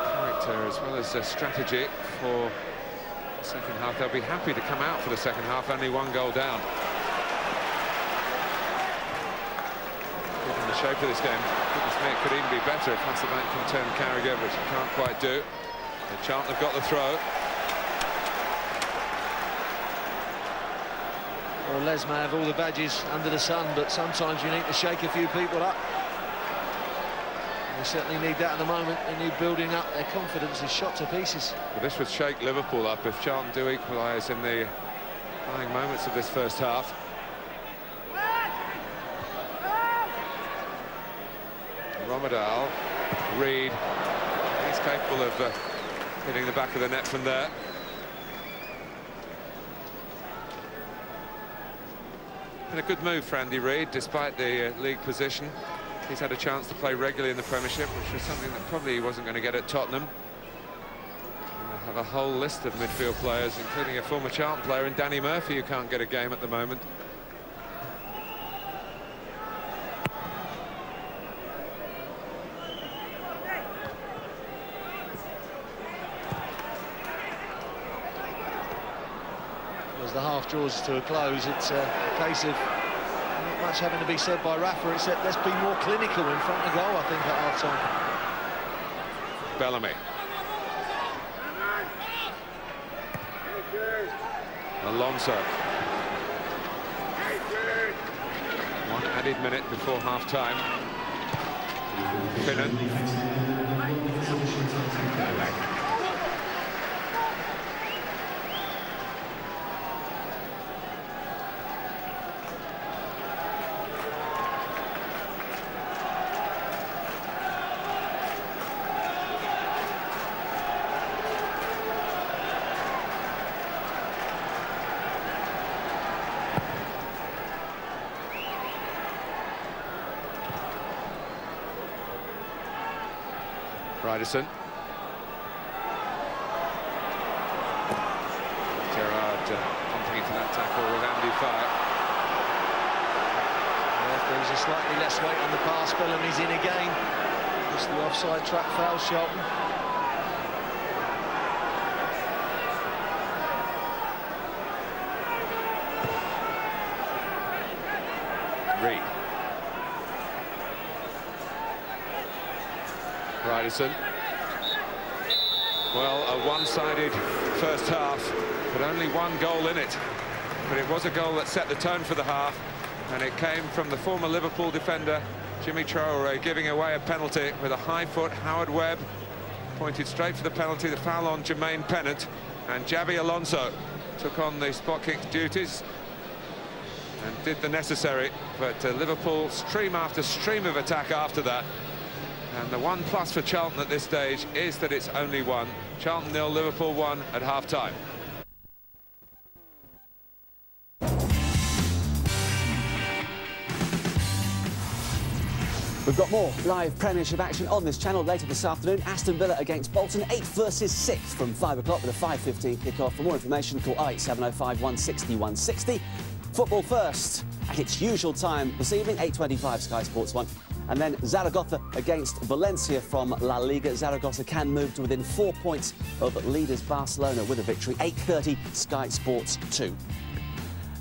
character as well as strategy for the second half. They'll be happy to come out for the second half, only 1 goal down. Given the shape of this game, goodness me, it could even be better if Hasselbank can turn Carragher, which he can't quite do. And Charlton have got the throw. Well, Les may have all the badges under the sun, but sometimes you need to shake a few people up. They certainly need that at the moment. They need building up. Their confidence is shot to pieces. Well, this would shake Liverpool up if Charlton do equalise in the dying moments of this first half. Romadal, Reed, he's capable of hitting the back of the net from there. Been a good move for Andy Reid, despite the league position. He's had a chance to play regularly in the Premiership, which was something that probably he wasn't going to get at Tottenham. And I have a whole list of midfield players, including a former Charlton player in Danny Murphy, who can't get a game at the moment. As the half draws to a close, it's a case of not much having to be said by Rafa, except let's be more clinical in front of goal, I think, at half-time. Bellamy. Alonso. 1 added minute before half-time. Finnan. Ryderson. Gerrard pumping into that tackle with Andy Fire. There's a slightly less weight on the pass. Bellamy's in again. Just the offside trap foul, Charlton. Reed. Ryderson. Well, a one-sided first half, but only 1 goal in it. But it was a goal that set the tone for the half, and it came from the former Liverpool defender, Jimmy Traore, giving away a penalty with a high foot. Howard Webb pointed straight for the penalty, the foul on Jermaine Pennant, and Xabi Alonso took on the spot kick duties and did the necessary. But Liverpool stream after stream of attack after that. And the 1+ for Charlton at this stage is that it's only 1. Charlton 0, Liverpool 1 at half-time. We've got more live Premiership action on this channel later this afternoon. Aston Villa against Bolton, 8th versus 6th from 5 o'clock with a 5:15 kickoff. For more information, call 08705 160 160. Football first at its usual time this evening, 8:25 Sky Sports 1. And then Zaragoza against Valencia from La Liga. Zaragoza can move to within 4 points of leaders Barcelona with a victory. 8:30 Sky Sports 2.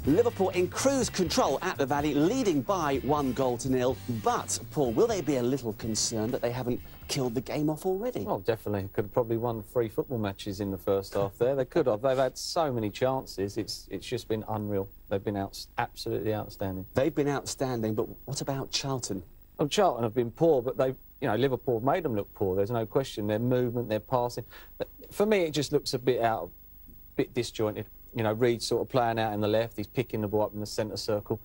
Liverpool in cruise control at the Valley, leading by 1-0. But, Paul, will they be a little concerned that they haven't killed the game off already? Well, definitely. Could have probably won 3 football matches in the first half there. They could have. They've had so many chances. It's just been unreal. They've been absolutely outstanding. They've been outstanding, but what about Charlton? Well, Charlton have been poor, but Liverpool have made them look poor. There's no question. Their movement, their passing. But for me, it just looks a bit disjointed. Reed's sort of playing out in the left. He's picking the ball up in the centre circle.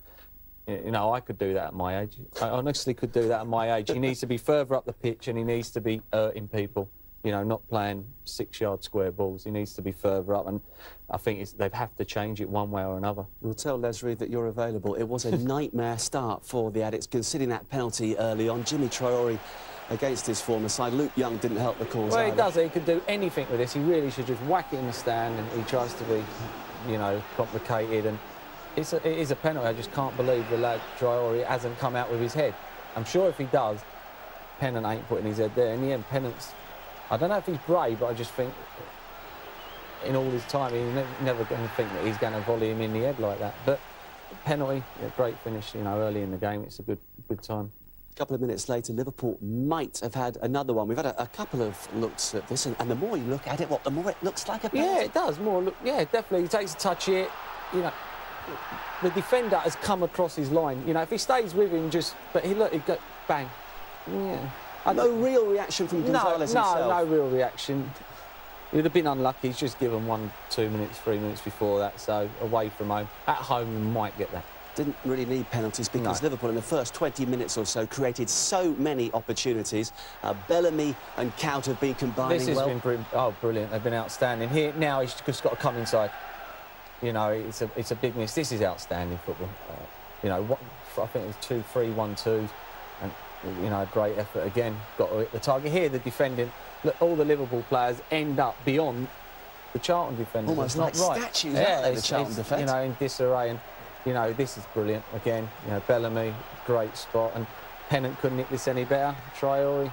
I could do that at my age. I honestly could do that at my age. He needs to be further up the pitch and he needs to be hurting people. Not playing 6-yard square balls. He needs to be further up, and I think they have to change it one way or another. We'll tell Les Reed that you're available. It was a nightmare start for the Addicts, considering that penalty early on. Jimmy Traore against his former side. Luke Young didn't help the cause. Well, he does. He could do anything with this. He really should just whack it in the stand, and he tries to be, complicated. And it is a penalty. I just can't believe the lad Traore hasn't come out with his head. I'm sure if he does, Pennant ain't putting his head there. In the end, Pennant's... I don't know if he's brave, but I just think in all his time, he's never going to think that he's going to volley him in the head like that. But penalty, great finish, early in the game. It's a good time. A couple of minutes later, Liverpool might have had another one. We've had a couple of looks at this, and the more you look at it, the more it looks like a penalty. Yeah, it does. Yeah, definitely. He takes a touch here. The defender has come across his line. If he stays with him, he'd go bang. Yeah. No real reaction from Gonzalez himself. No real reaction. He would have been unlucky. He's just given 1, 2 minutes, 3 minutes before that, so away from home. At home, you might get that. Didn't really need penalties because Liverpool in the first 20 minutes or so created so many opportunities. Bellamy and Kaut have been combining This has been brilliant. They've been outstanding. Here now, he's just got to come inside. It's a big miss. This is outstanding football. I think it was 2, 3, 1, 2, and a great effort again. Got to hit the target. Here, the defending. All the Liverpool players end up beyond the Charlton defenders. Almost not like right. statues, aren't they, the Charlton defence? In disarray. And this is brilliant again. Bellamy, great spot, and Pennant couldn't hit this any better. Traore,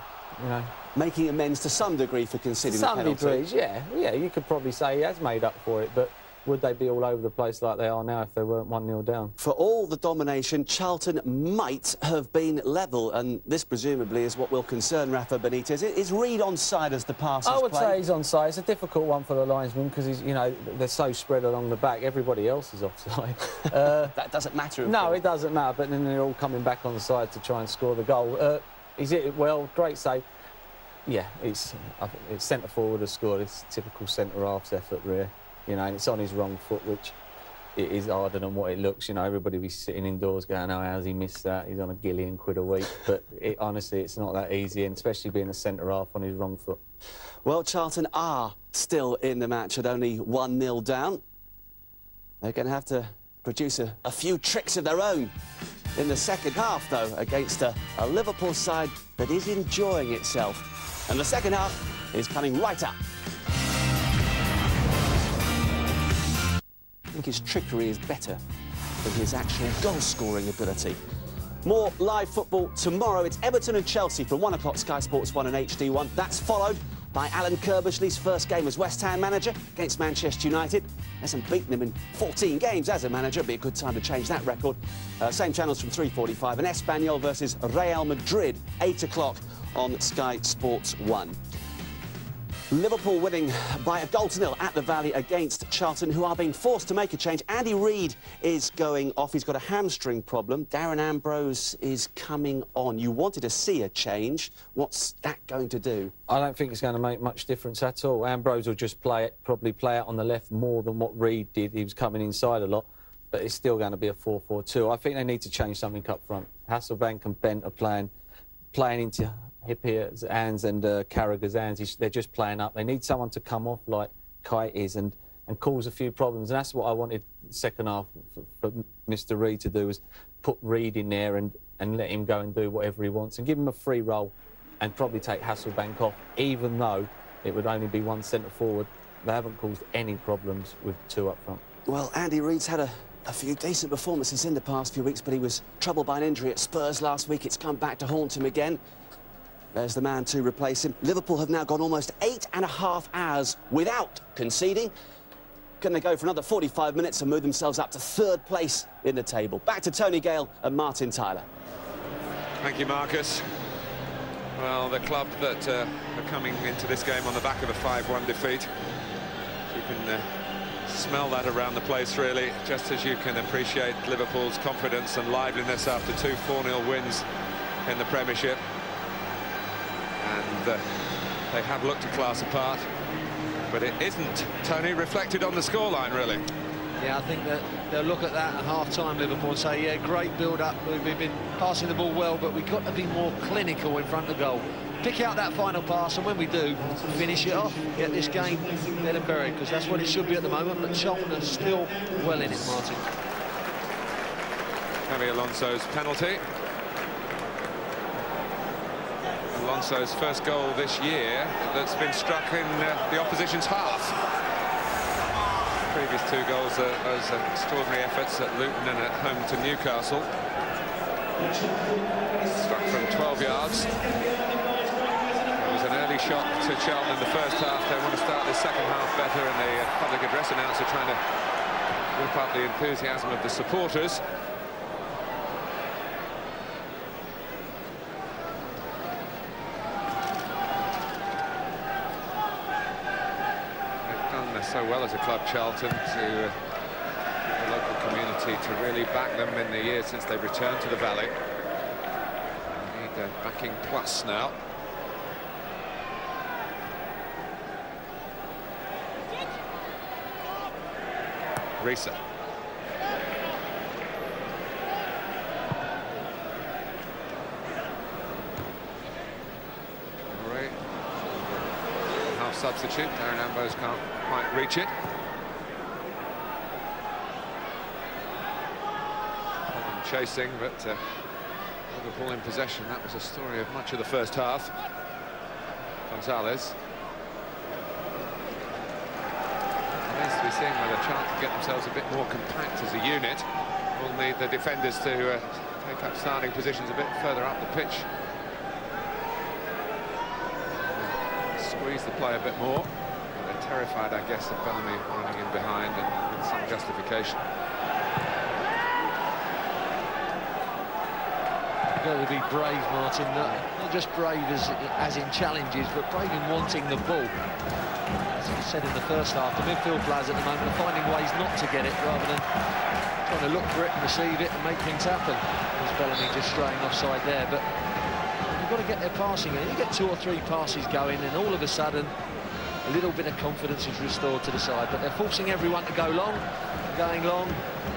making amends to some degree for conceding the penalty. Some degrees, yeah. You could probably say he has made up for it, but would they be all over the place like they are now if they weren't 1-0 down? For all the domination, Charlton might have been level, and this presumably is what will concern Rafa Benitez. Is Reed onside as the pass is I would played? say he's onside. It's a difficult one for the linesman because he's, you know, they're so spread along the back. Everybody else is offside. That doesn't matter. No, it doesn't matter. But then they're all coming back on the side to try and score the goal. He's hit it well. Great save. Yeah, it's centre forward has scored. It's typical centre half's effort, really. You know, and it's on his wrong foot, which it is harder than what it looks. You know, everybody be sitting indoors going, oh, how's he missed that? He's on £1 billion a week. But honestly, it's not that easy, and especially being a centre half on his wrong foot. Well, Charlton are still in the match at only 1-0 down. They're going to have to produce a few tricks of their own in the second half, though, against a Liverpool side that is enjoying itself. And the second half is coming right up. I think his trickery is better than his actual goal-scoring ability. More live football tomorrow. It's Everton and Chelsea from 1 o'clock, Sky Sports 1 and HD1. That's followed by Alan Kirbishley's first game as West Ham manager against Manchester United. Hasn't beaten him in 14 games as a manager. It'll be a good time to change that record. Same channels from 3:45. And Espanyol versus Real Madrid, 8 o'clock on Sky Sports 1. Liverpool winning by 1-0 at the Valley against Charlton, who are being forced to make a change. Andy Reid is going off. He's got a hamstring problem. Darren Ambrose is coming on. You wanted to see a change. What's that going to do? I don't think it's going to make much difference at all. Ambrose will just probably play out on the left more than what Reid did. He was coming inside a lot, but it's still going to be a 4-4-2. I think they need to change something up front. Hasselbank and Bent are playing into Hippier's hands and Carragher's hands. They're just playing up. They need someone to come off like Kite is and cause a few problems. And that's what I wanted second half for Mr. Reid to do, was put Reid in there and let him go and do whatever he wants and give him a free role and probably take Hasselbank off, even though it would only be one centre forward. They haven't caused any problems with two up front. Well, Andy Reid's had a few decent performances in the past few weeks, but he was troubled by an injury at Spurs last week. It's come back to haunt him again. There's the man to replace him. Liverpool have now gone almost 8.5 hours without conceding. Can they go for another 45 minutes and move themselves up to third place in the table? Back to Tony Gale and Martin Tyler. Thank you, Marcus. Well, the club that are coming into this game on the back of a 5-1 defeat. You can smell that around the place, really, just as you can appreciate Liverpool's confidence and liveliness after 2 4-0 wins in the Premiership. And they have looked a class apart, but it isn't, Tony, reflected on the scoreline, really. Yeah, I think that they'll look at that at half-time, Liverpool, and say, yeah, great build-up. We've been passing the ball well, but we've got to be more clinical in front of the goal. Pick out that final pass, and when we do, finish it off, get this game dead and buried, because that's what it should be at the moment, but Charlton are still well in it, Martin. Xabi Alonso's penalty. Alonso's first goal this year that's been struck in the opposition's half. Previous 2 goals are those extraordinary efforts at Luton and at home to Newcastle. Struck from 12 yards. It was an early shot to Charlton in the first half. They want to start the second half better, and the public address announcer trying to whip up the enthusiasm of the supporters. So well as a club, Charlton, to the local community to really back them in the years since they've returned to the Valley. They need a backing plus now. Risa. Half substitute, Darren Ambrose can't quite reach it. Problem chasing, but Liverpool in possession. That was a story of much of the first half. Gonzalez. Remains to be seen whether Charlton get themselves a bit more compact as a unit. We'll need the defenders to take up starting positions a bit further up the pitch. Squeeze the play a bit more. They terrified, I guess, of Bellamy running in behind and with some justification. You've got to be brave, Martin. Not just brave as in challenges, but brave in wanting the ball. As you said in the first half, the midfield players at the moment are finding ways not to get it rather than trying to look for it and receive it and make things happen. There's Bellamy just straying offside there, but you've got to get their passing in. You get 2 or 3 passes going, and all of a sudden, a little bit of confidence is restored to the side. But they're forcing everyone to go long, going long.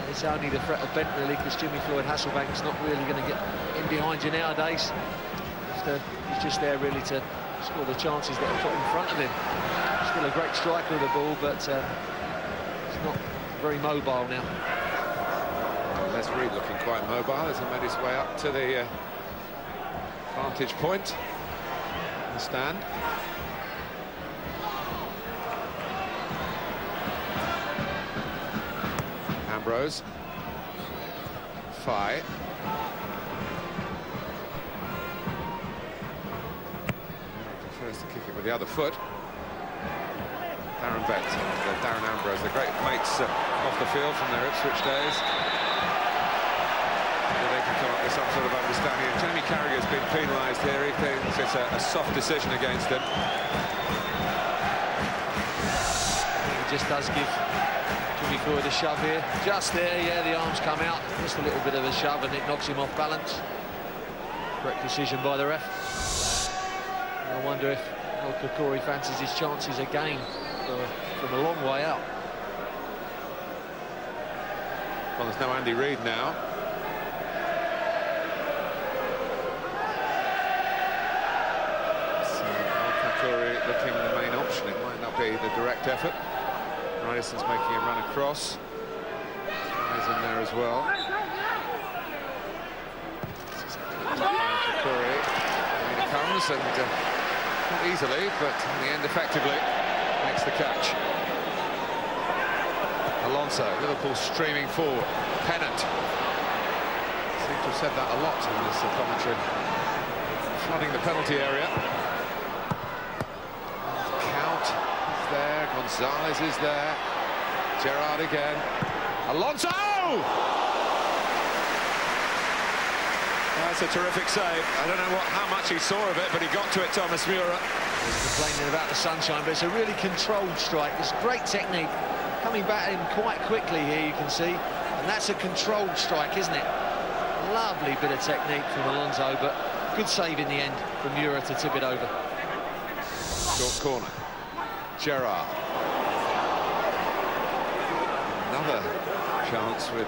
It's only the threat of bent, really, because Jimmy Floyd-Hasselbank's not really going to get in behind you nowadays. He's just there, really, to score the chances that are put in front of him. Still a great striker of the ball, but he's not very mobile now. Les Reed looking quite mobile as he made his way up to the vantage point in the stand. Ambrose. Fye. Prefers to kick it with the other foot. Darren Bent and Darren Ambrose, the great mates off the field from their Ipswich days. They can come up with some sort of understanding. And Jamie Carragher's been penalised here. He thinks it's a soft decision against him. He just does give Jimmy Floyd a shove here. Just there, yeah, the arms come out. Just a little bit of a shove and it knocks him off balance. Correct decision by the ref. I wonder if El Kokori fancies his chances again from a long way out. Well, there's no Andy Reid now. So El Kokori looking the main option. It might not be the direct effort. Radisson's making a run across. He's in there as well. Kokori, in it comes, and not easily, but in the end effectively makes the catch. Alonso, Liverpool streaming forward. Pennant. Seem to have said that a lot in this commentary. Flooding the penalty area. Count is there. Gonzalez is there. Gerrard again. Alonso! That's a terrific save. I don't know how much he saw of it, but he got to it, Thomas Muir. He's complaining about the sunshine, but it's a really controlled strike. It's great technique. Coming back at him quite quickly here, you can see. And that's a controlled strike, isn't it? Lovely bit of technique from Alonso, but good save in the end from Muir to tip it over. Short corner. Gerrard. Another chance with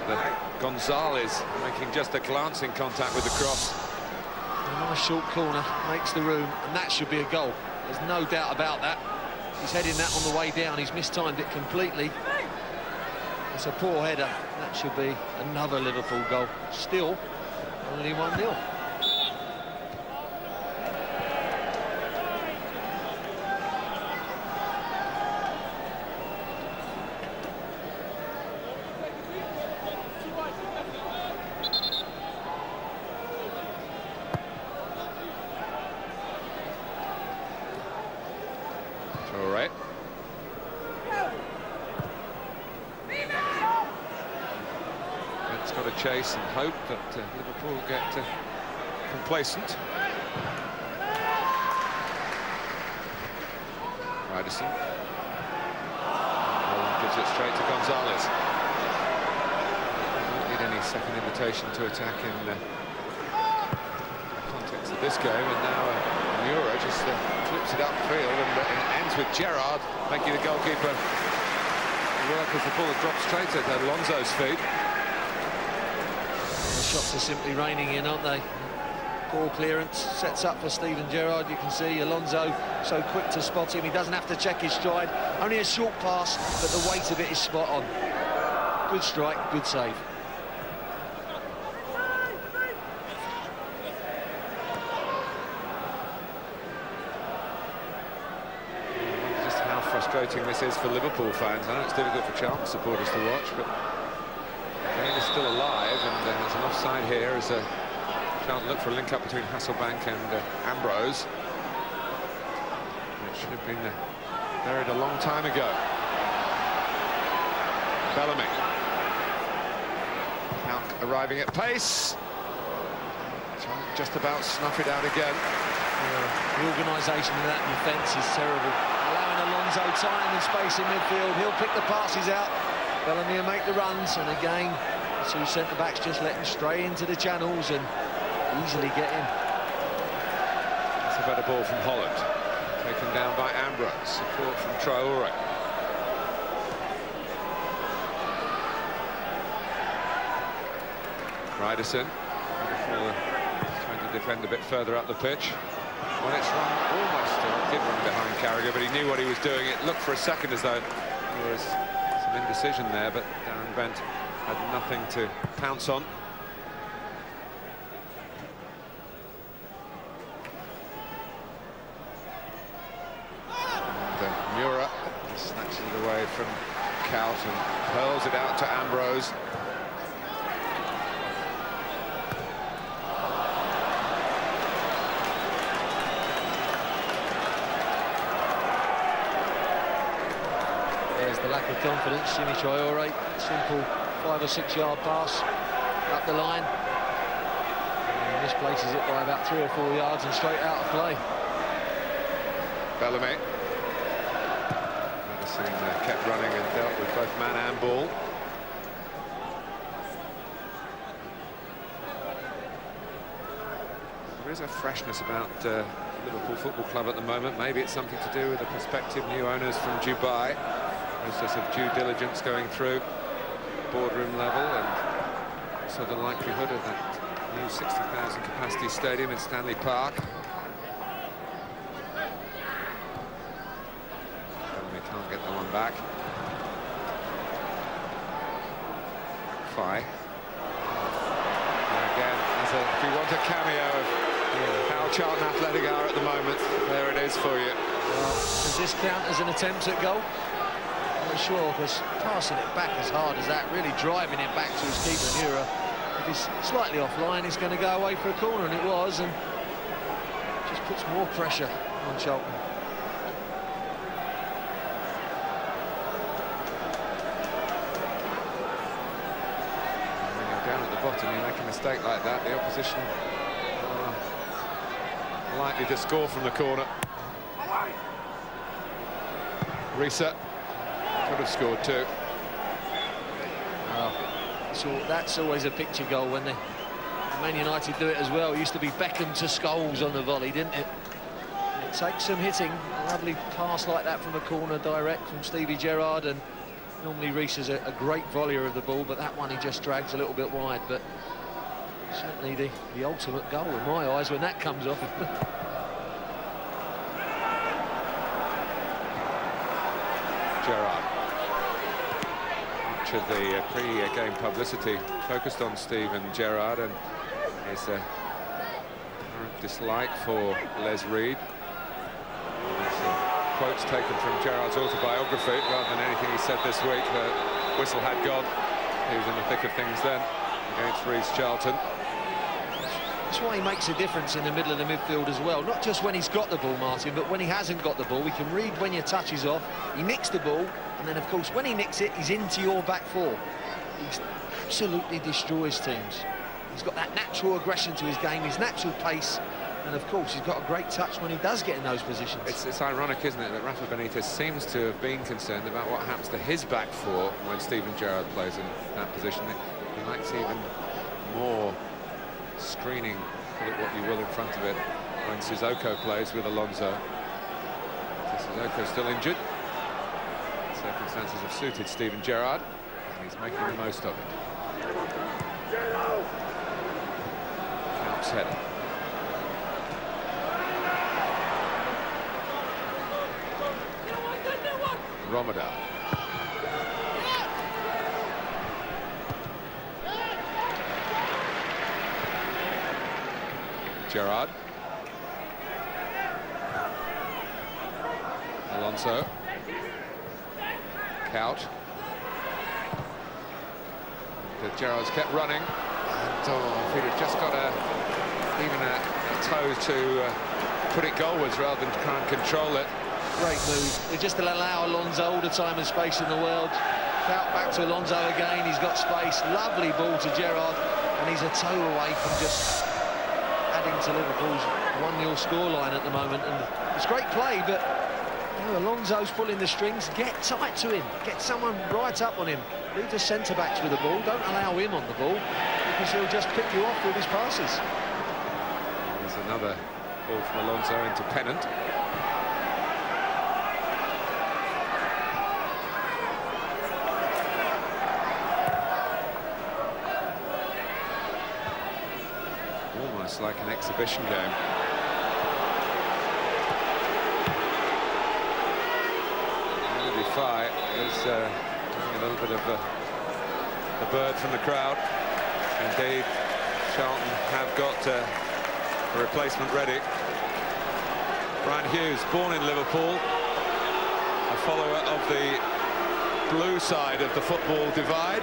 Gonzalez making just a glancing contact with the cross. A nice short corner, makes the room, and that should be a goal. There's no doubt about that. He's heading that on the way down. He's mistimed it completely. It's a poor header. That should be another Liverpool goal. Still, only 1-0. All right. It's got to chase and hope that Liverpool get complacent. Radisson. Gives it straight to Gonzalez. Don't need any second invitation to attack in the context of this game, and now Mura just flips it upfield, and it ends with Gerrard making the goalkeeper work as the ball drops straight at Alonso's feet. The shots are simply raining in, aren't they? Poor clearance, sets up for Steven Gerrard. You can see Alonso so quick to spot him. He doesn't have to check his stride. Only a short pass, but the weight of it is spot on. Good strike, good save. Just how frustrating this is for Liverpool fans. I know it's difficult for Charlton supporters to watch, but the game is still alive, and there's an offside here as Charlton look for a link-up between Hasselbank and Ambrose. It should have been buried a long time ago. Bellamy. Now arriving at pace. Just about snuff it out again. The organisation in that defence is terrible. Allowing Alonso time and space in midfield. He'll pick the passes out. Bellamy will make the runs, and again, the two centre-backs just let him stray into the channels and easily get in. It's a better ball from Holland. Taken down by Ambrose. Support from Traore. Ryderson. Trying to defend a bit further up the pitch. When it's run, almost did run behind Carragher, but he knew what he was doing. It looked for a second as though there was some indecision there, but Darren Bent had nothing to pounce on. And Mura snatches it away from Cout and hurls it out to Ambrose. There's the lack of confidence. Jimmy Traore, simple 5 or 6 yard pass up the line. And he misplaces it by about 3 or 4 yards and straight out of play. Bellamy. Madison kept running and dealt with both man and ball. There is a freshness about Liverpool Football Club at the moment. Maybe it's something to do with the prospective new owners from Dubai. Process of due diligence going through boardroom level, and also the likelihood of that new 60,000 capacity stadium in Stanley Park. We can't get that one back. Fye. And again, if you want a cameo of how Charlton Athletic are at the moment, there it is for you. Well, does this count as an attempt at goal? Not sure, because passing it back as hard as that, really driving it back to his keeper, Mura. If he's slightly offline, he's going to go away for a corner, and it was, and just puts more pressure on Charlton. When you're down at the bottom, you make a mistake like that, the opposition are likely to score from the corner. Risa could have scored too. So that's always a picture goal when Man United do it as well. It used to be Beckham to Scholes on the volley, didn't it? It takes some hitting. A lovely pass like that from a corner direct from Stevie Gerrard, and normally Reece is a great volleyer of the ball, but that one he just drags a little bit wide. But certainly the ultimate goal in my eyes when that comes off. Gerrard. Much of the pre-game publicity focused on Steven Gerrard and his dislike for Les Reed. Quotes taken from Gerrard's autobiography rather than anything he said this week. The whistle had gone. He was in the thick of things then against Reed's Charlton. That's why he makes a difference in the middle of the midfield as well. Not just when he's got the ball, Martin, but when he hasn't got the ball. We can read when your touch is off. He nicks the ball, and then, of course, when he nicks it, he's into your back four. He absolutely destroys teams. He's got that natural aggression to his game, his natural pace, and, of course, he's got a great touch when he does get in those positions. It's ironic, isn't it, that Rafa Benitez seems to have been concerned about what happens to his back four when Steven Gerrard plays in that position. He likes even more screening, call it what you will, in front of it when Sissoko plays with Alonso. Sissoko still injured. Circumstances have suited Steven Gerrard, and he's making the most of it. Counts header. Ramadan. Gerrard. Alonso. Cout. Gerrard's kept running. And if he'd have just got even a toe to put it goalwards rather than try and control it, Great move. They just allow Alonso all the time and space in the world. Out back to Alonso again. He's got space. Lovely ball to Gerrard, and he's a toe away from just adding to Liverpool's 1-0 scoreline at the moment. And it's great play, but you know, Alonso's pulling the strings. Get tight to him. Get someone right up on him. Leave the centre-backs with the ball. Don't allow him on the ball, because he'll just pick you off with his passes. There's another ball from Alonso into Pennant. Almost like an exhibition game. Fai is a little bit of a bird from the crowd. Indeed, Charlton have got a replacement ready. Brian Hughes, born in Liverpool, a follower of the blue side of the football divide.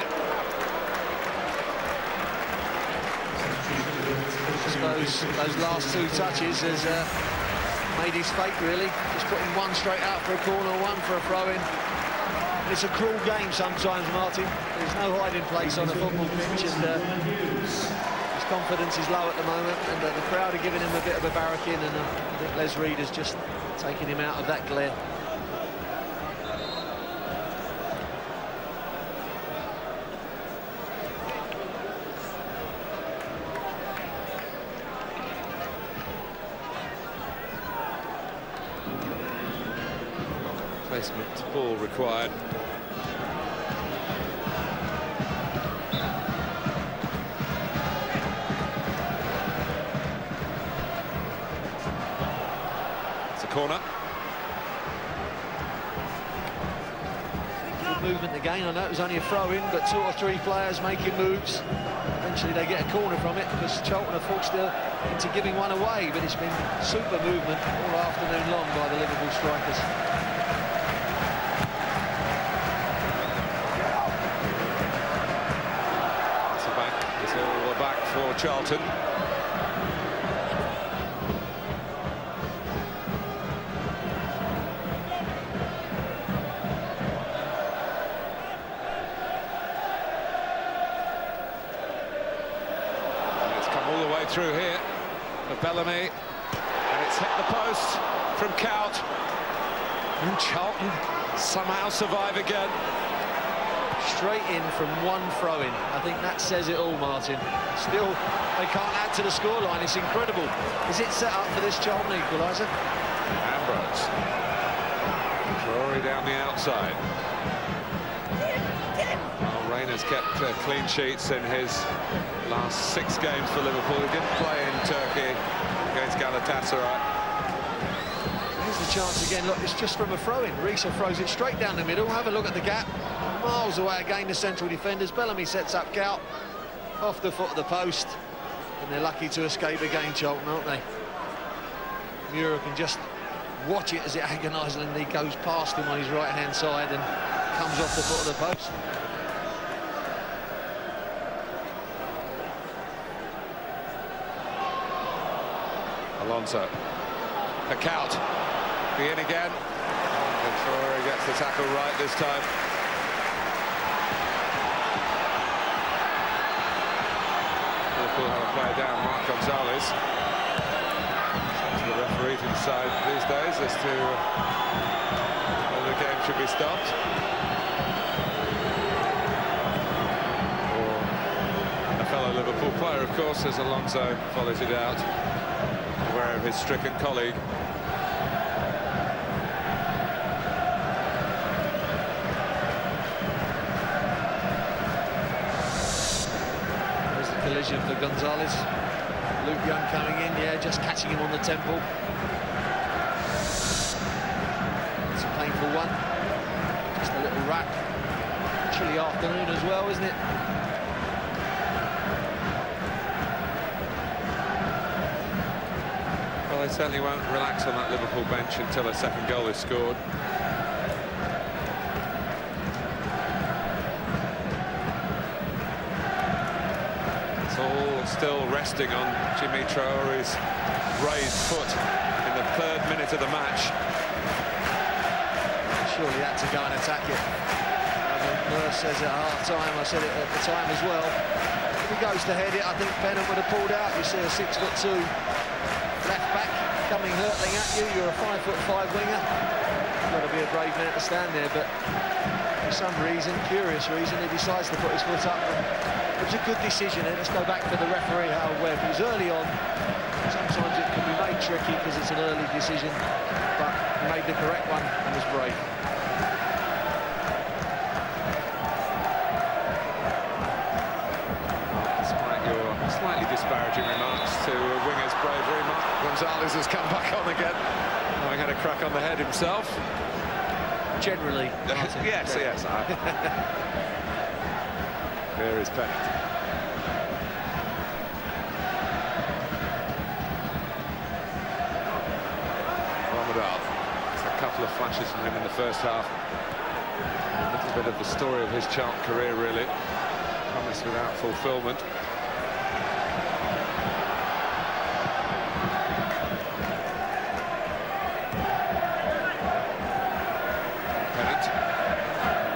Those last two touches has made his fate, really. Just putting one straight out for a corner, one for a throw-in. It's a cruel game sometimes, Martin. There's no hiding place on a football pitch, and his confidence is low at the moment, and the crowd are giving him a bit of a barracking, and I think Les Reed has just taken him out of that glare. Placement ball required. It's a corner. Good movement again. I know it was only a throw-in, but 2 or 3 players making moves. Eventually they get a corner from it, because Charlton are forced into giving one away, but it's been super movement all afternoon long by the Liverpool strikers. For Charlton. And it's come all the way through here for Bellamy, and it's hit the post from Cout, and Charlton somehow survive again. Straight in from one throw-in. I think that says it all, Martin. Still, they can't add to the scoreline. It's incredible. Is it set up for this Charlton equaliser? Ambrose. Drury down the outside. Well, Rayner's kept clean sheets in his last 6 games for Liverpool. He didn't play in Turkey against Galatasaray. Here's the chance again. Look, it's just from a throw-in. Risa throws it straight down the middle. Have a look at the gap. Miles away again, the central defenders. Bellamy sets up Cout off the foot of the post, and they're lucky to escape again, Charlton, aren't they? Mura can just watch it as it agonisingly goes past him on his right-hand side and comes off the foot of the post. Alonso. A Cout. Be in again. And Traore gets the tackle right this time. Liverpool have a player down, Mark Gonzalez. The referee to decide these days as to whether the game should be stopped. Or a fellow Liverpool player, of course, as Alonso follows it out, aware of his stricken colleague. Collision for Gonzalez. Luke Young coming in, yeah, just catching him on the temple. It's a painful one. Just a little rap. Chilly afternoon as well, isn't it? Well, they certainly won't relax on that Liverpool bench until a second goal is scored. All still resting on Jimmy Traore's raised foot in the 3rd minute of the match. surely had to go and attack it. Nurse says at half-time, I said it at the time as well, if he goes to head it, I think Bennett would have pulled out. You see a 6'2" left-back coming hurtling at you, you're a 5'5" winger. You've got to be a brave man to stand there, but for some reason, curious reason, he decides to put his foot up. It was a good decision, and let's go back for the referee, Howard Webb. It was early on. Sometimes it can be made tricky because it's an early decision, but he made the correct one and was brave. Despite your slightly disparaging remarks to winger's bravery, Mark Gonzalez has come back on again, having had a crack on the head himself. Generally, Martin. Yes. Here is Bennett. A couple of flashes from him in the first half. A little bit of the story of his Charlton career, really. Promise without fulfilment. Bennett.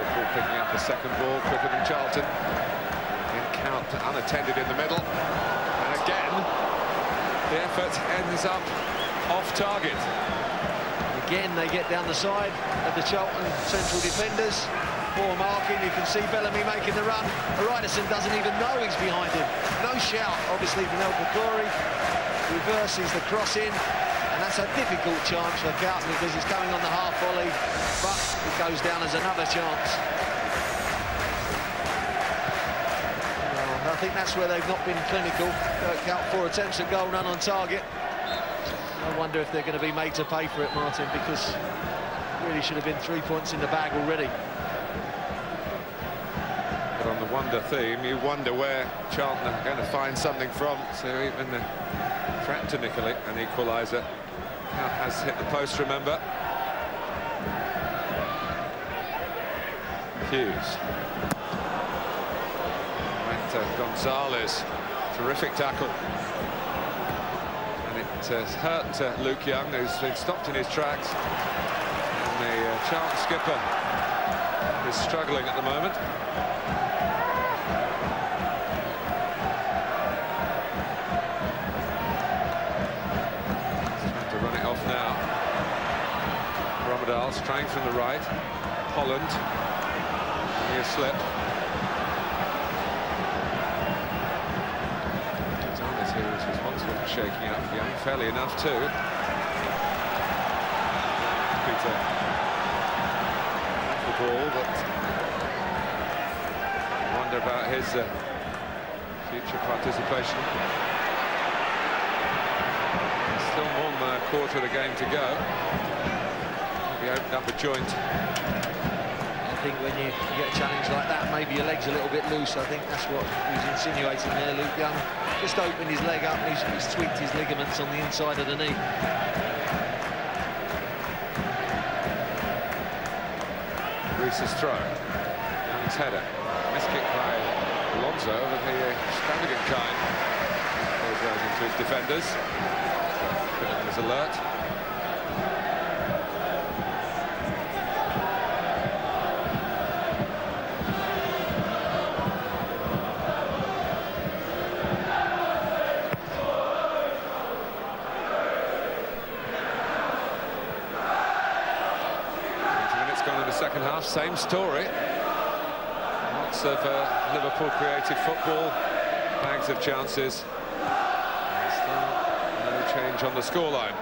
Liverpool picking up the second ball quicker than Charlton. In count unattended in the middle. And again, the effort ends up off target. Again, they get down the side of the Charlton central defenders. Poor marking, you can see Bellamy making the run. Ryderson doesn't even know he's behind him. No shout, obviously, from El Bakori. Reverses the cross in, and that's a difficult chance for Charlton because he's coming on the half volley, but it goes down as another chance. Well, I think that's where they've not been clinical. Charlton 4 attempts at goal, none on target. I wonder if they're going to be made to pay for it, Martin, because it really should have been 3 points in the bag already. But on the wonder theme, you wonder where Charlton are going to find something from. So even the threat to nick an equaliser has hit the post, remember. Hughes. Went to Gonzalez. Terrific tackle. It has hurt Luke Young, who's been stopped in his tracks. And the Charlton skipper is struggling at the moment. He's trying to run it off now. Romadal straying from the right. Holland. Near slip. Who was responsible for shaking up Young, fairly enough too. Peter the ball, but I wonder about his future participation. There's still one quarter of the game to go. He opened up a joint. I think when you get a challenge like that, maybe your leg's a little bit loose. I think that's what he was insinuating there, Luke Young. Just opened his leg up and he's tweaked his ligaments on the inside of the knee. Reese's throw. Young's header. Missed kick by Alonso of the extravagant kind. Goes into his defenders. Philip is alert. 20 minutes gone in the second half, same story. Lots of Liverpool creative football, bags of chances. And still no change on the scoreline.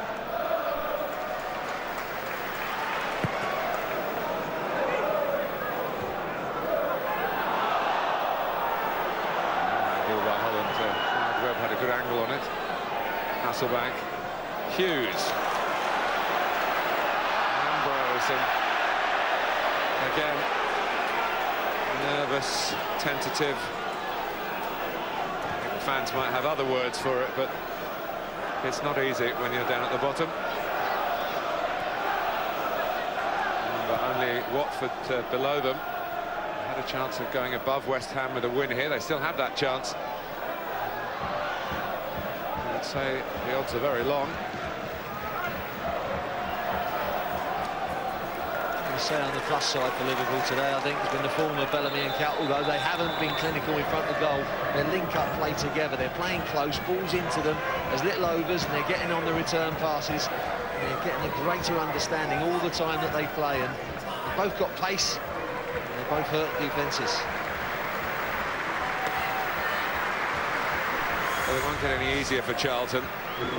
Webb had a good angle on it. Hasselbank, Hughes, Ambrose, and again nervous, tentative. I think the fans might have other words for it, but it's not easy when you're down at the bottom. But only Watford below them. They had a chance of going above West Ham with a win here. They still have that chance. I'd say the odds are very long. I say on the plus side for Liverpool today, I think, has been the form of Bellamy and Cal. Although they haven't been clinical in front of goal, their link-up play together. They're playing close, balls into them, there's little overs, and they're getting on the return passes. They're getting a greater understanding all the time that they play, and they've both got pace, and they both hurt defences. Well, it won't get any easier for Charlton,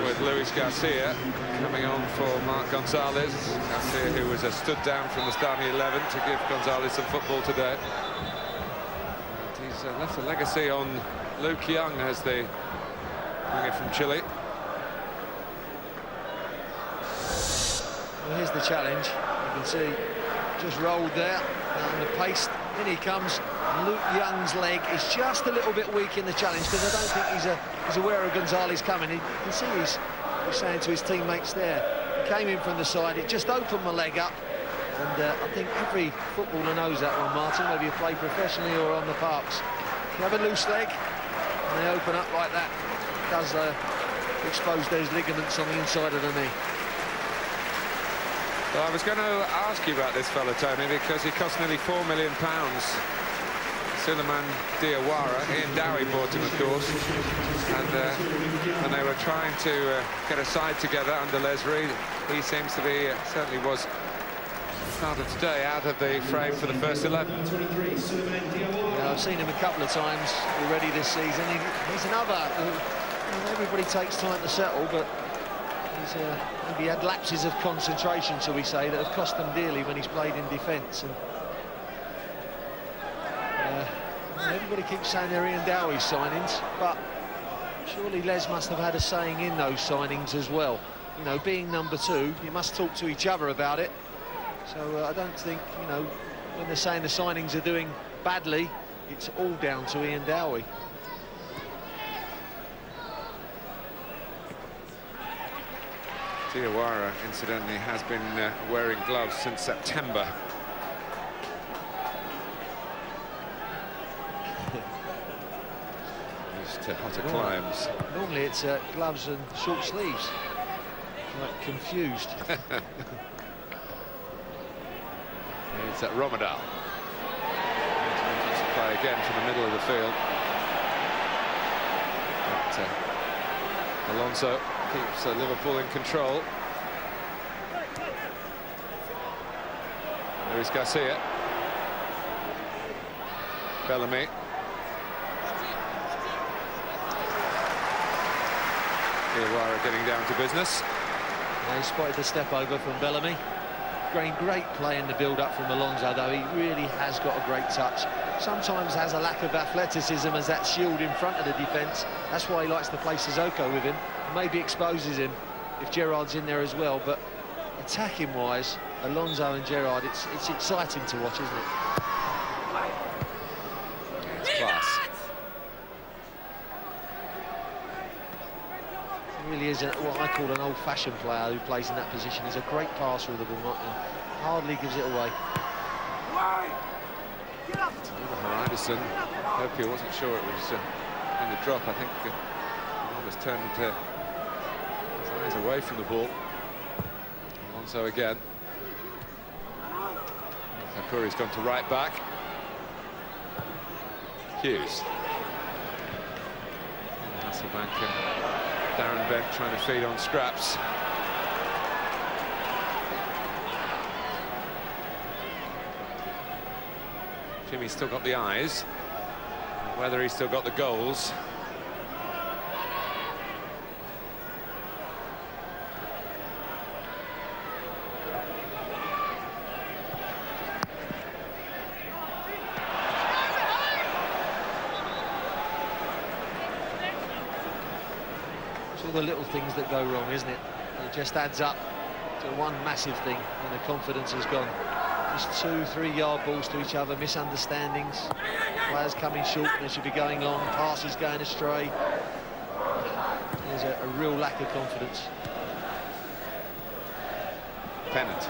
with Luis Garcia coming on for Marc Gonzalez. Garcia, who was stood down from the starting 11 to give Gonzalez some football today. And he's left a legacy on Luke Young as they bring it from Chile. Well, here's the challenge. You can see just rolled there, and the pace, in he comes. Luke Young's leg is just a little bit weak in the challenge, because I don't think he's aware of Gonzalez coming. You can see he's saying to his teammates there, he came in from the side, it just opened my leg up, and I think every footballer knows that one, Martin, whether you play professionally or on the parks. You have a loose leg, and they open up like that, it does expose those ligaments on the inside of the knee. Well, I was going to ask you about this fella, Tony, because he cost nearly £4 million. Suleiman Diawara, Ian Dowie bought him, of course, and they were trying to get a side together under Les Reed. He seems to be, certainly was started today out of the frame for the first 11. Yeah, I've seen him a couple of times already this season. He's another, everybody takes time to settle, but he's maybe had lapses of concentration, shall we say, that have cost them dearly when he's played in defence. Everybody keeps saying they're Ian Dowie's signings, but surely Les must have had a saying in those signings as well. You know, being number two, you must talk to each other about it. So I don't think, you know, when they're saying the signings are doing badly, it's all down to Ian Dowie. Diawara, incidentally, has been wearing gloves since September. To hotter climes. Normally it's gloves and short sleeves. Like confused. It's at Romadal. To play again from the middle of the field. But, Alonso keeps Liverpool in control. Luis Garcia. Bellamy. Diawara getting down to business. Yeah, he spotted the step over from Bellamy. Great play in the build-up from Alonso, though. He really has got a great touch. Sometimes has a lack of athleticism as that shield in front of the defence. That's why he likes to play Sissoko with him. Maybe exposes him if Gerrard's in there as well. But attacking-wise, Alonso and Gerrard, it's exciting to watch, isn't it? It's class. Really is what I call an old-fashioned player who plays in that position. He's a great passer of the ball and hardly gives it away. Horizon, hope he wasn't sure it was in the drop. I think he almost turned his eyes away from the ball. Alonso again. Takuri's gone to right back. Hughes. Hasselbank and Darren Bent trying to feed on scraps. Jimmy's still got the eyes. Whether he's still got the goals. All the little things that go wrong, isn't it? It just adds up to one massive thing, and the confidence has gone. Just 2-3 yard balls to each other, misunderstandings, players coming short, they should be going long, passes going astray. There's a real lack of confidence. Pennant.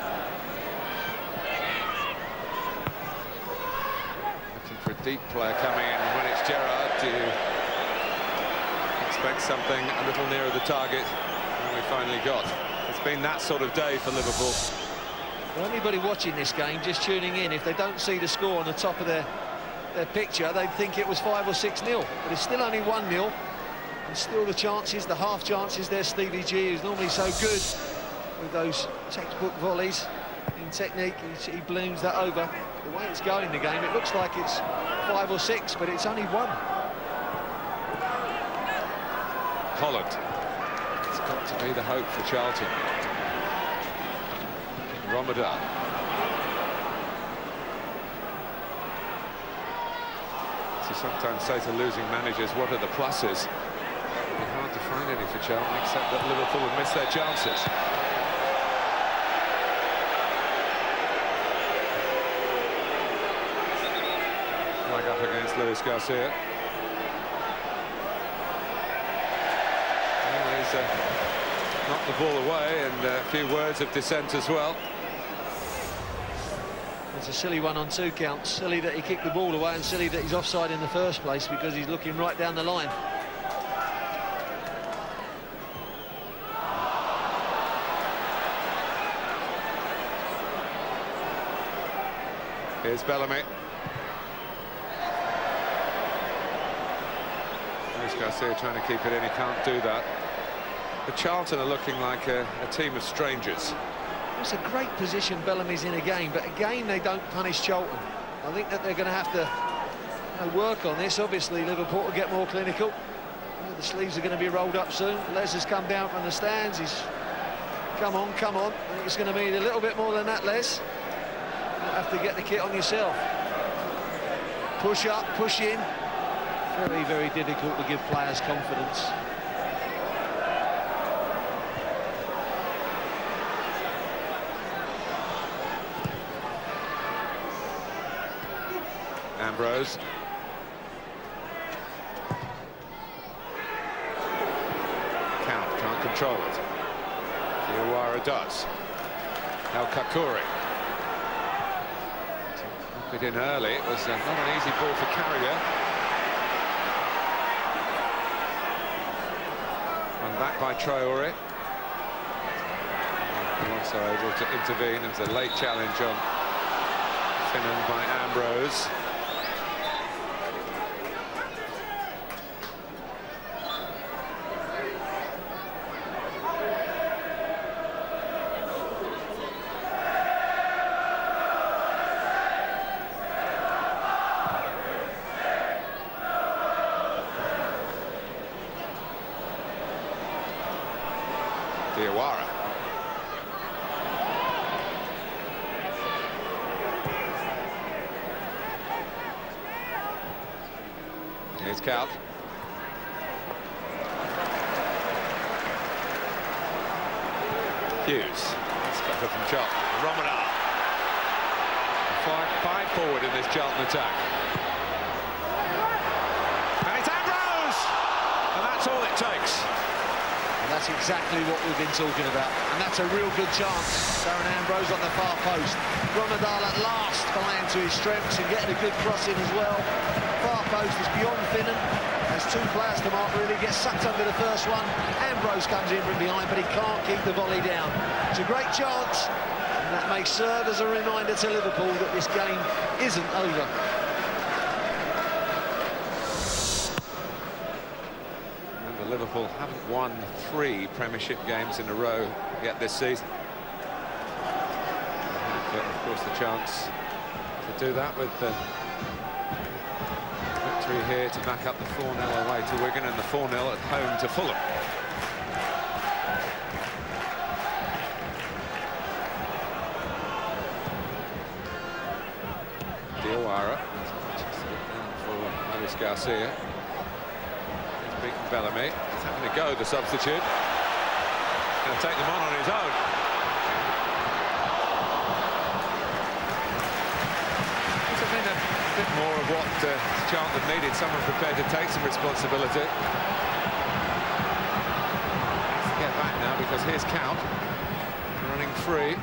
Looking for a deep player coming in, when it's Gerrard, do you expect something a little nearer the target than we finally got? It's been that sort of day for Liverpool. Well, anybody watching this game, just tuning in, if they don't see the score on the top of their picture, they'd think it was 5 or 6-0. But it's still only 1-0. And still the chances, the half chances there. Stevie G, who's normally so good with those textbook volleys in technique, he blooms that over. The way it's going in the game, it looks like it's 5 or 6, but it's only 1. Holland. It's got to be the hope for Charlton. Ramadan. As you sometimes say to losing managers, what are the pluses? It'd be hard to find any for Charlton, except that Liverpool have missed their chances. Flag up against Luis Garcia. Well, he's knocked the ball away, and a few words of dissent as well. It's a silly one on 2 counts. Silly that he kicked the ball away, and silly that he's offside in the first place, because he's looking right down the line. Here's Bellamy. Luis Garcia trying to keep it in, he can't do that. But Charlton are looking like a team of strangers. It's a great position Bellamy's in again, but again they don't punish Charlton. I think that they're going to have to work on this. Obviously Liverpool will get more clinical. The sleeves are going to be rolled up soon. Les has come down from the stands. He's come on. I think it's going to need a little bit more than that, Les. You'll have to get the kit on yourself. Push up, push in. Very, very difficult to give players confidence. Ambrose. Count can't control it. Diawara does. El Kakuri. Knock it in early. It was not an easy ball for Carragher. Run back by Traore. Alonso able to intervene. It was a late challenge on Finnan by Ambrose. Diawara. Here's Count. Hughes. That's better from Charlton. Ramadan. Five forward in this Charlton attack. And it's Ambrose! And that's all it takes. And that's exactly what we've been talking about. And that's a real good chance. Darren Ambrose on the far post. Ramadan at last playing to his strengths and getting a good cross in as well. Far post is beyond Finnan. There's 2 players to mark, really. Gets sucked under the first one. Ambrose comes in from behind, but he can't keep the volley down. It's a great chance. And that may serve as a reminder to Liverpool that this game isn't over. Liverpool haven't won 3 Premiership games in a row yet this season. But of course the chance to do that with the victory here to back up the 4-0 away to Wigan and the 4-0 at home to Fulham. Diawara for Luis Garcia. Bellamy. He's having a go, the substitute. Going to take them on his own. This has been a bit more of what Charlton needed, someone prepared to take some responsibility. Has to get back now because here's Count running free.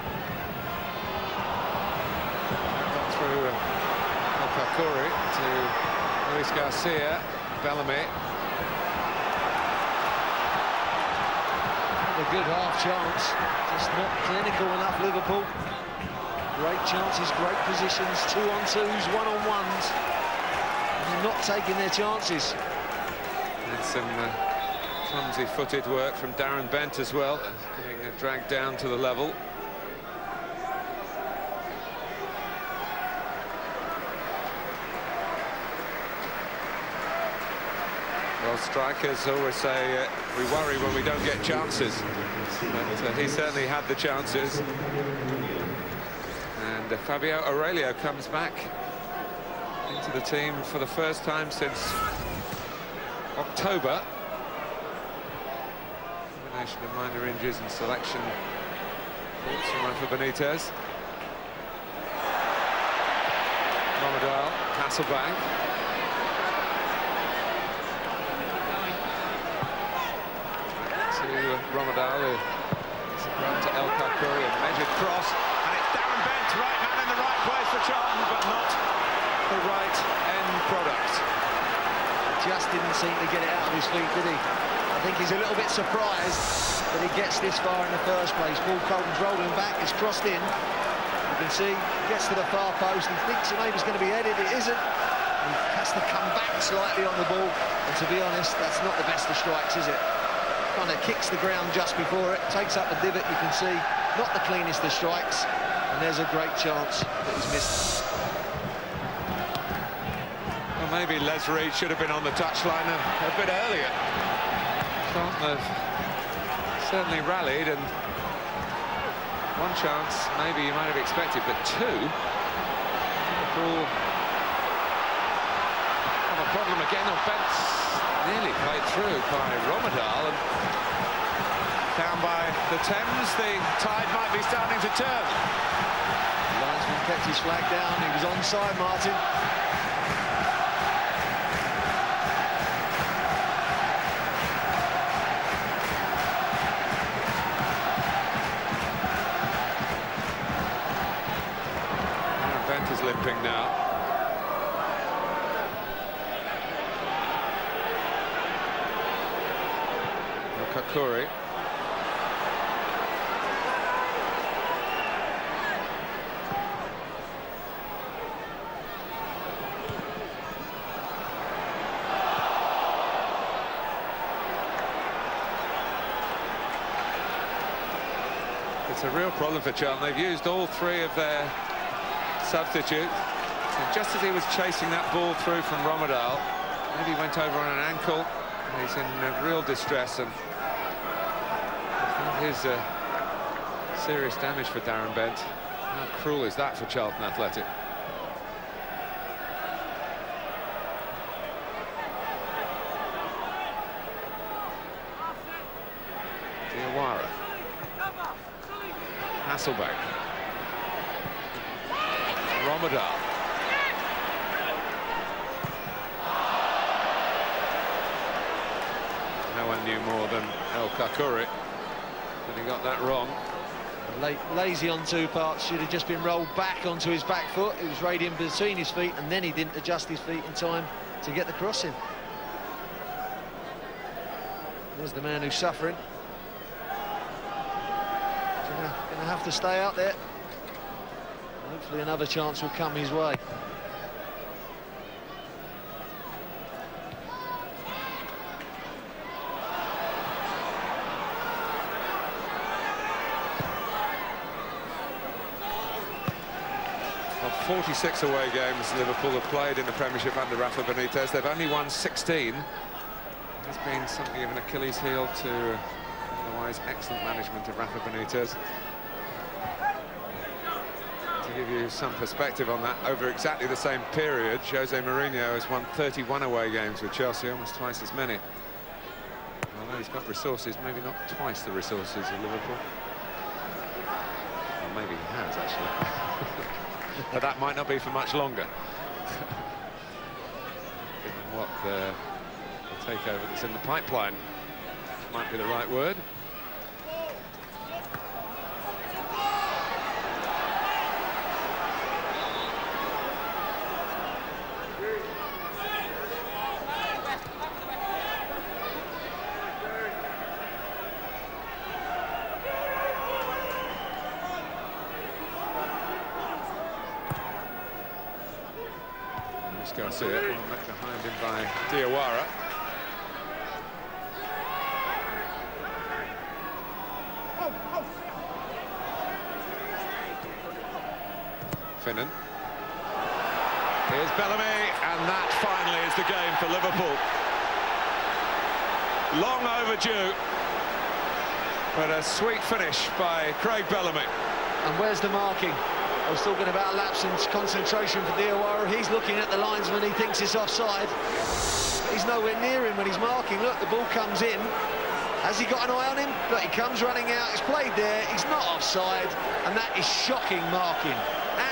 Got through El Kakuri to Luis Garcia. Bellamy. A good half chance, just not clinical enough, Liverpool. Great chances, great positions, 2-on-2s, 1-on-1s. They're not taking their chances. And some clumsy-footed work from Darren Bent as well, getting dragged down to the level. Well, strikers always say we worry when we don't get chances, but he certainly had the chances. And Fabio Aurelio comes back into the team for the first time since October. Combination of minor injuries and selection from Rafa Benitez. Romadal, Hasselbank. Romadal, who has run to El Kakuri, a measured cross, and it's Darren Bent, right man in the right place for Charlton, but not the right end product. Just didn't seem to get it out of his feet, did he? I think he's a little bit surprised that he gets this far in the first place. Paul Colton's rolling back, it's crossed in. You can see, gets to the far post, and thinks maybe it's going to be headed, it isn't. He has to come back slightly on the ball, and to be honest, that's not the best of strikes, is it? Kind of kicks the ground just before it, takes up a divot, you can see, not the cleanest of strikes, and there's a great chance that he's missed. Well, maybe Les Reed should have been on the touchline a bit earlier. Charlton have certainly rallied, and one chance maybe you might have expected, but two, Liverpool have a problem again. Bent's nearly played through by Romadal, and down by the Thames, the tide might be starting to turn. The linesman kept his flag down, he was onside, Martin. Bent is limping now. Kakuri. It's a real problem for Charlton. They've used all three of their substitutes. And just as he was chasing that ball through from Romadal, maybe he went over on an ankle. He's in real distress, and here's serious damage for Darren Bent. How cruel is that for Charlton Athletic? Diawara. Hasselbank. Romadal. No one knew more than El Kakuri, but he got that wrong. Lazy on two parts, should have just been rolled back onto his back foot. It was right in between his feet, and then he didn't adjust his feet in time to get the cross in. There's the man who's suffering. Gonna have to stay out there. Hopefully another chance will come his way. Well, 46 away games Liverpool have played in the Premiership under Rafa Benitez. They've only won 16. There's been something of an Achilles heel to otherwise excellent management of Rafa Benitez. To give you some perspective on that, over exactly the same period, Jose Mourinho has won 31 away games with Chelsea, almost twice as many. Although he's got resources, maybe not twice the resources of Liverpool. Well, maybe he has, actually. But that might not be for much longer. Given what the takeover that's in the pipeline might be the right word. Luis Garcia, well met behind him by Diawara. Finnan. Here's Bellamy, and that finally is the game for Liverpool. Long overdue, but a sweet finish by Craig Bellamy. And where's the marking? I was talking about a lapse in concentration for Diawara. He's looking at the linesman, he thinks it's offside. He's nowhere near him when he's marking. Look, the ball comes in. Has he got an eye on him? Look, he comes running out, it's played there, he's not offside, and that is shocking marking.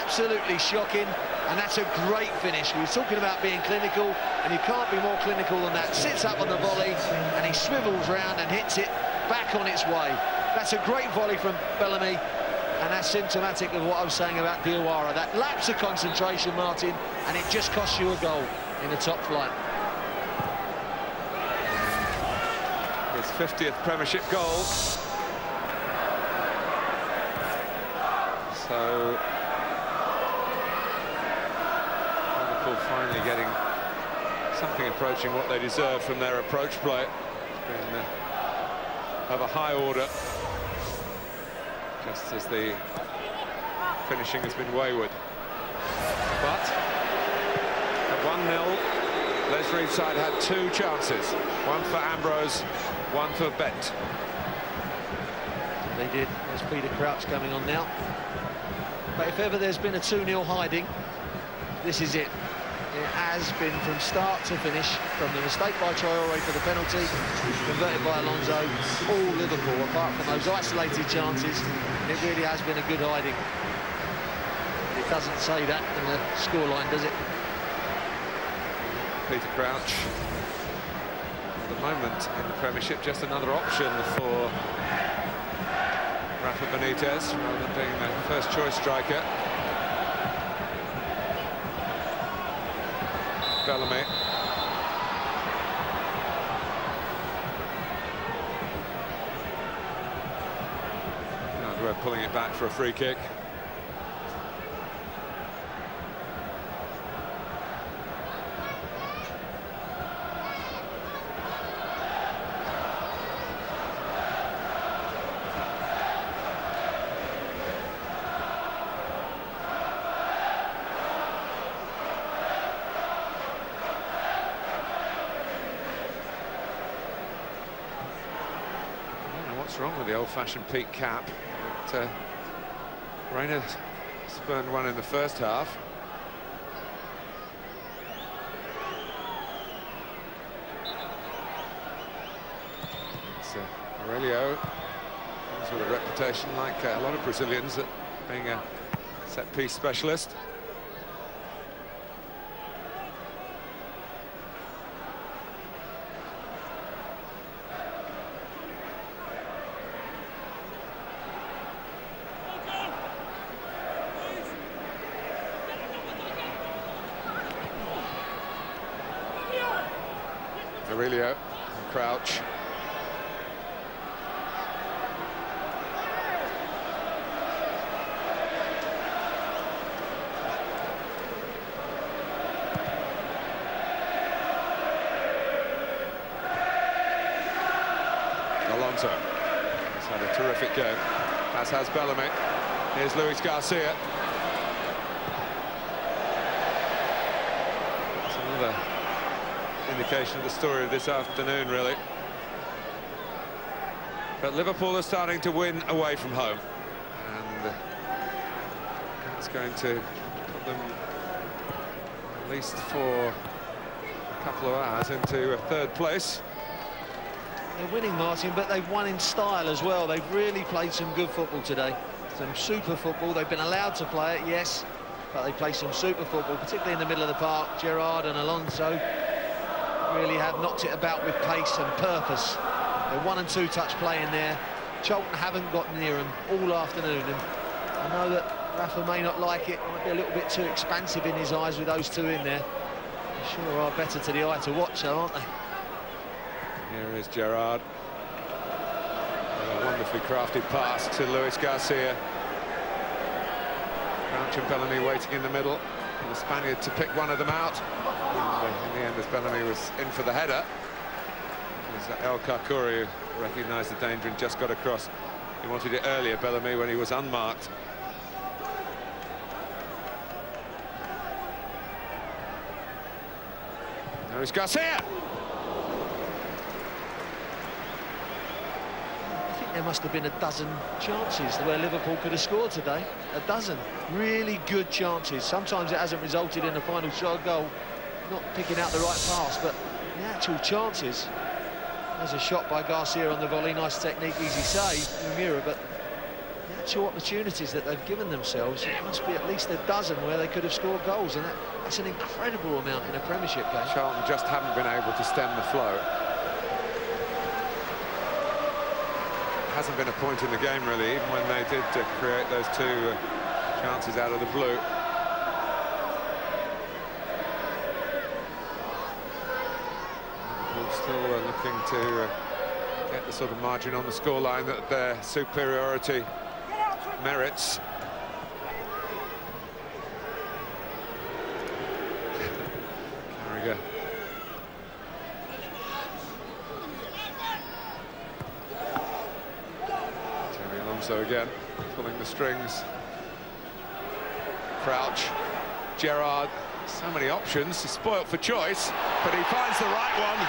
Absolutely shocking, and that's a great finish. We were talking about being clinical, and you can't be more clinical than that. Sits up on the volley, and he swivels round and hits it back on its way. That's a great volley from Bellamy, and that's symptomatic of what I was saying about Diawara. That lapse of concentration, Martin, and it just costs you a goal in the top flight. His 50th Premiership goal. So Liverpool finally getting something approaching what they deserve from their approach play. It's been of a high order, just as the finishing has been wayward. But at 1-0, Les Reed's side had two chances, one for Ambrose, one for Bent. They did. There's Peter Crouch coming on now. But if ever there's been a 2-0 hiding, this is it. It has been from start to finish, from the mistake by Traore for the penalty, converted by Alonso, all Liverpool, apart from those isolated chances. It really has been a good hiding. It doesn't say that in the scoreline, does it? Peter Crouch, at the moment in the Premiership, just another option for Rafa Benitez, rather than being the first choice striker. Bellamy. And we're pulling it back for a free kick. What's wrong with the old-fashioned peak cap? But, Reina spurned one in the first half. It's Aurelio, comes with a reputation, like a lot of Brazilians, at being a set-piece specialist. Aurelio and Crouch. Alonso has had a terrific game, as has Bellamy. Here's Luis Garcia. It's another indication of the story of this afternoon, really. But Liverpool are starting to win away from home, and it's going to put them, at least for a couple of hours, into a third place. They're winning, Martin, but they've won in style as well. They've really played some good football today. Some super football. They've been allowed to play it, yes, but they play some super football, particularly in the middle of the park. Gerrard and Alonso really have knocked it about with pace and purpose. They're 1- and 2-touch play in there. Charlton haven't got near them all afternoon, and I know that Rafa may not like it. Might be a little bit too expansive in his eyes with those two in there. They sure are better to the eye to watch, though, aren't they? Here is Gerrard. A wonderfully crafted pass to Luis Garcia. Crouch and Bellamy waiting in the middle. for the Spaniard to pick one of them out. And in the end, as Bellamy was in for the header, it was El Kakuri who recognised the danger and just got across. He wanted it earlier, Bellamy, when he was unmarked. Now it's Garcia. I think there must have been a dozen chances where Liverpool could have scored today. A dozen really good chances. Sometimes it hasn't resulted in a final shot goal, not picking out the right pass, but the actual chances. There's a shot by Garcia on the volley, nice technique, easy save from Mura, but the actual opportunities that they've given themselves, it must be at least a dozen where they could have scored goals, and that's an incredible amount in a Premiership game. Charlton just haven't been able to stem the flow. Hasn't been a point in the game, really, even when they did create those two chances out of the blue. Liverpool still looking to get the sort of margin on the scoreline that their superiority merits. Carragher. Alonso again, pulling the strings. Crouch, Gerrard, so many options, he's spoilt for choice, but he finds the right one.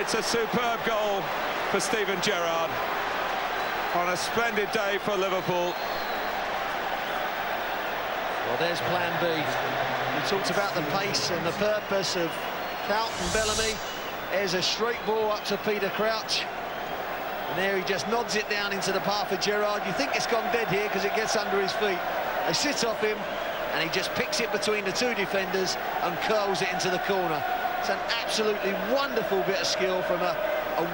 It's a superb goal for Steven Gerrard on a splendid day for Liverpool. Well, there's plan B. We talked about the pace and the purpose of Charlton Bellamy. There's a straight ball up to Peter Crouch. And there he just nods it down into the path of Gerrard. You think it's gone dead here because it gets under his feet. They sit off him, and he just picks it between the two defenders and curls it into the corner. It's an absolutely wonderful bit of skill from a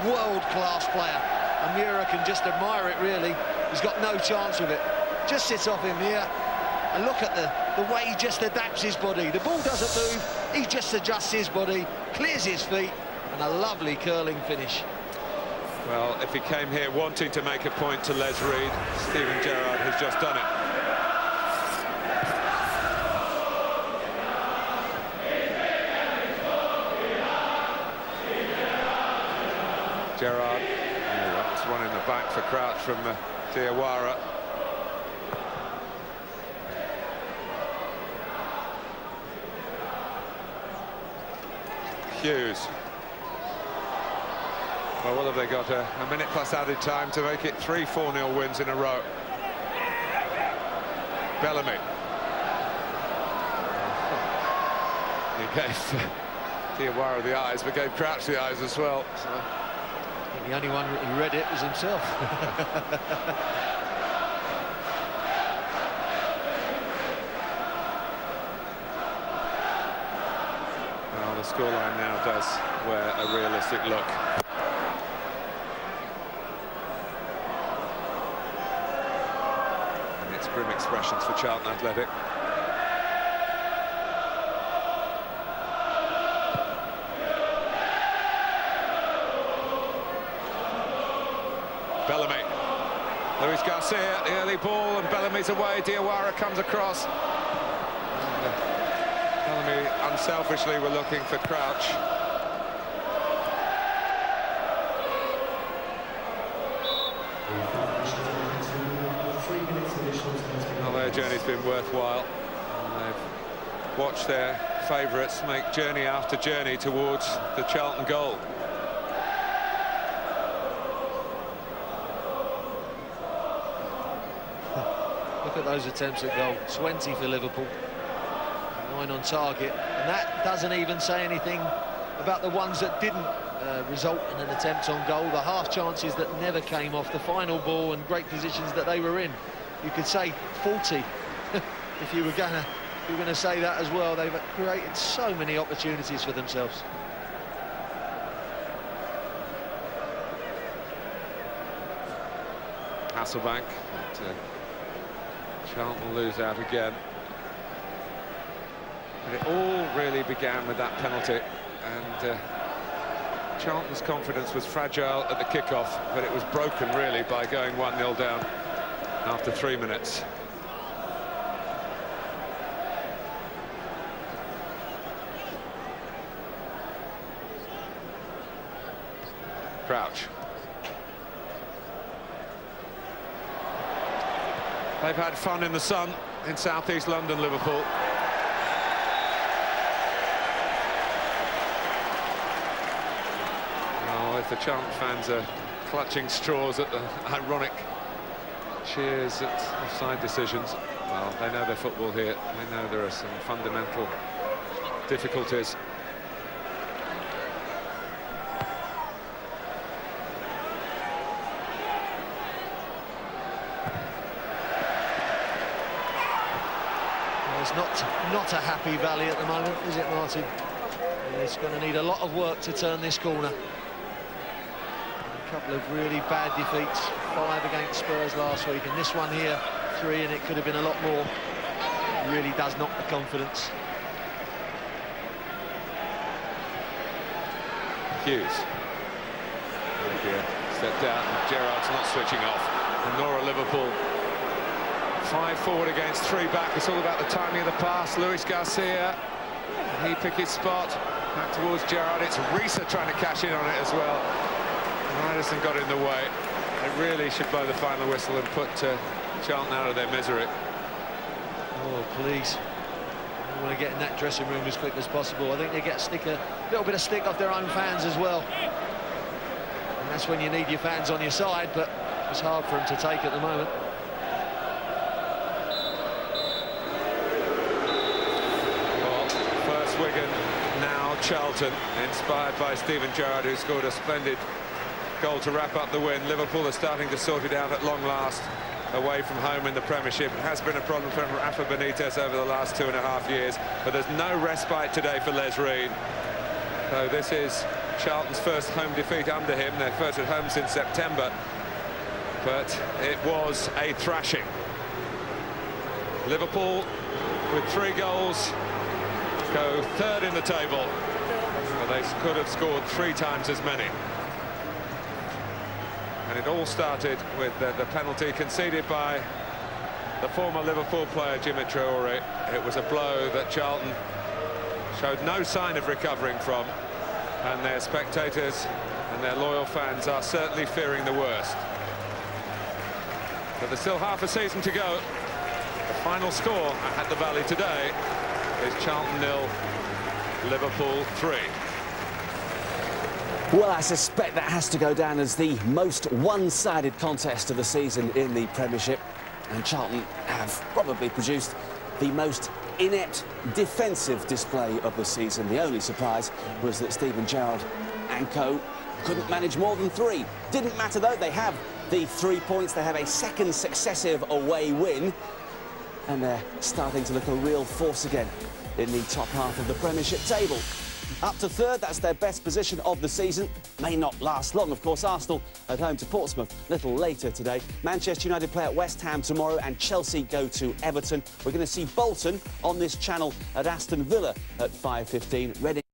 world-class player. And Mura can just admire it, really. He's got no chance with it. Just sits off him here. And look at the way he just adapts his body. The ball doesn't move, he just adjusts his body, clears his feet, and a lovely curling finish. Well, if he came here wanting to make a point to Les Reed, Steven Gerrard has just done it. Gerrard, that was one in the back for Crouch from Diawara. Hughes. Well, what have they got? A minute plus added time to make it 3 4-0 wins in a row. Bellamy. He gave Diawara the eyes, but gave Crouch the eyes as well. So. I think the only one who read it was himself. Well, the scoreline now does wear a realistic look. Grim expressions for Charlton Athletic. Bellamy. Luis Garcia, the early ball, and Bellamy's away. Diawara comes across. And, Bellamy unselfishly were looking for Crouch. Well, their journey's been worthwhile. And they've watched their favourites make journey after journey towards the Charlton goal. Look at those attempts at goal. 20 for Liverpool. 9 on target. And that doesn't even say anything about the ones that didn't result in an attempt on goal. The half chances that never came off, the final ball and great positions that they were in. You could say 40 if you were going to say that as well. They've created so many opportunities for themselves. Hasselbank, but Charlton lose out again. But it all really began with that penalty, and Charlton's confidence was fragile at the kickoff, but it was broken really by going 1-0 down after 3 minutes. Crouch. They've had fun in the sun in southeast London, Liverpool. Oh, if the Charlton fans are clutching straws at the ironic cheers at offside decisions, well, they know their football here. They know there are some fundamental difficulties. It's not a happy valley at the moment, is it, Martin? It's going to need a lot of work to turn this corner. A couple of really bad defeats, 5 against Spurs last week, and this one here, 3, and it could have been a lot more. It really does knock the confidence. Hughes. Stepped out, and Gerrard's not switching off. And nor are Liverpool. 5 forward against 3 back. It's all about the timing of the pass. Luis Garcia, he picked his spot back towards Gerrard. It's Risa trying to cash in on it as well. Ryderson got in the way. They really should blow the final whistle and put Charlton out of their misery. Oh, please. I want to get in that dressing room as quick as possible. I think they get a little bit of stick off their own fans as well. And that's when you need your fans on your side, but it's hard for them to take at the moment. Wigan, now Charlton, inspired by Steven Gerrard, who scored a splendid goal to wrap up the win. Liverpool are starting to sort it out at long last, away from home in the Premiership. It has been a problem for Rafa Benitez over the last 2.5 years, but there's no respite today for Les Reed. So this is Charlton's first home defeat under him, their first at home since September, but it was a thrashing. Liverpool with 3 goals go 3rd in the table, but they could have scored 3 times as many. And it all started with the penalty conceded by the former Liverpool player Jimmy Traore. It was a blow that Charlton showed no sign of recovering from, and their spectators and their loyal fans are certainly fearing the worst. But there's still half a season to go. The final score at the Valley today is Charlton 0, Liverpool 3. Well, I suspect that has to go down as the most one-sided contest of the season in the Premiership, and Charlton have probably produced the most inept defensive display of the season. The only surprise was that Steven Gerrard and co couldn't manage more than 3. Didn't matter though, they have the 3 points, they have a second successive away win, and they're starting to look a real force again in the top half of the Premiership table. Up to 3rd, that's their best position of the season. May not last long, of course. Arsenal at home to Portsmouth a little later today. Manchester United play at West Ham tomorrow, and Chelsea go to Everton. We're going to see Bolton on this channel at Aston Villa at 5:15. Reading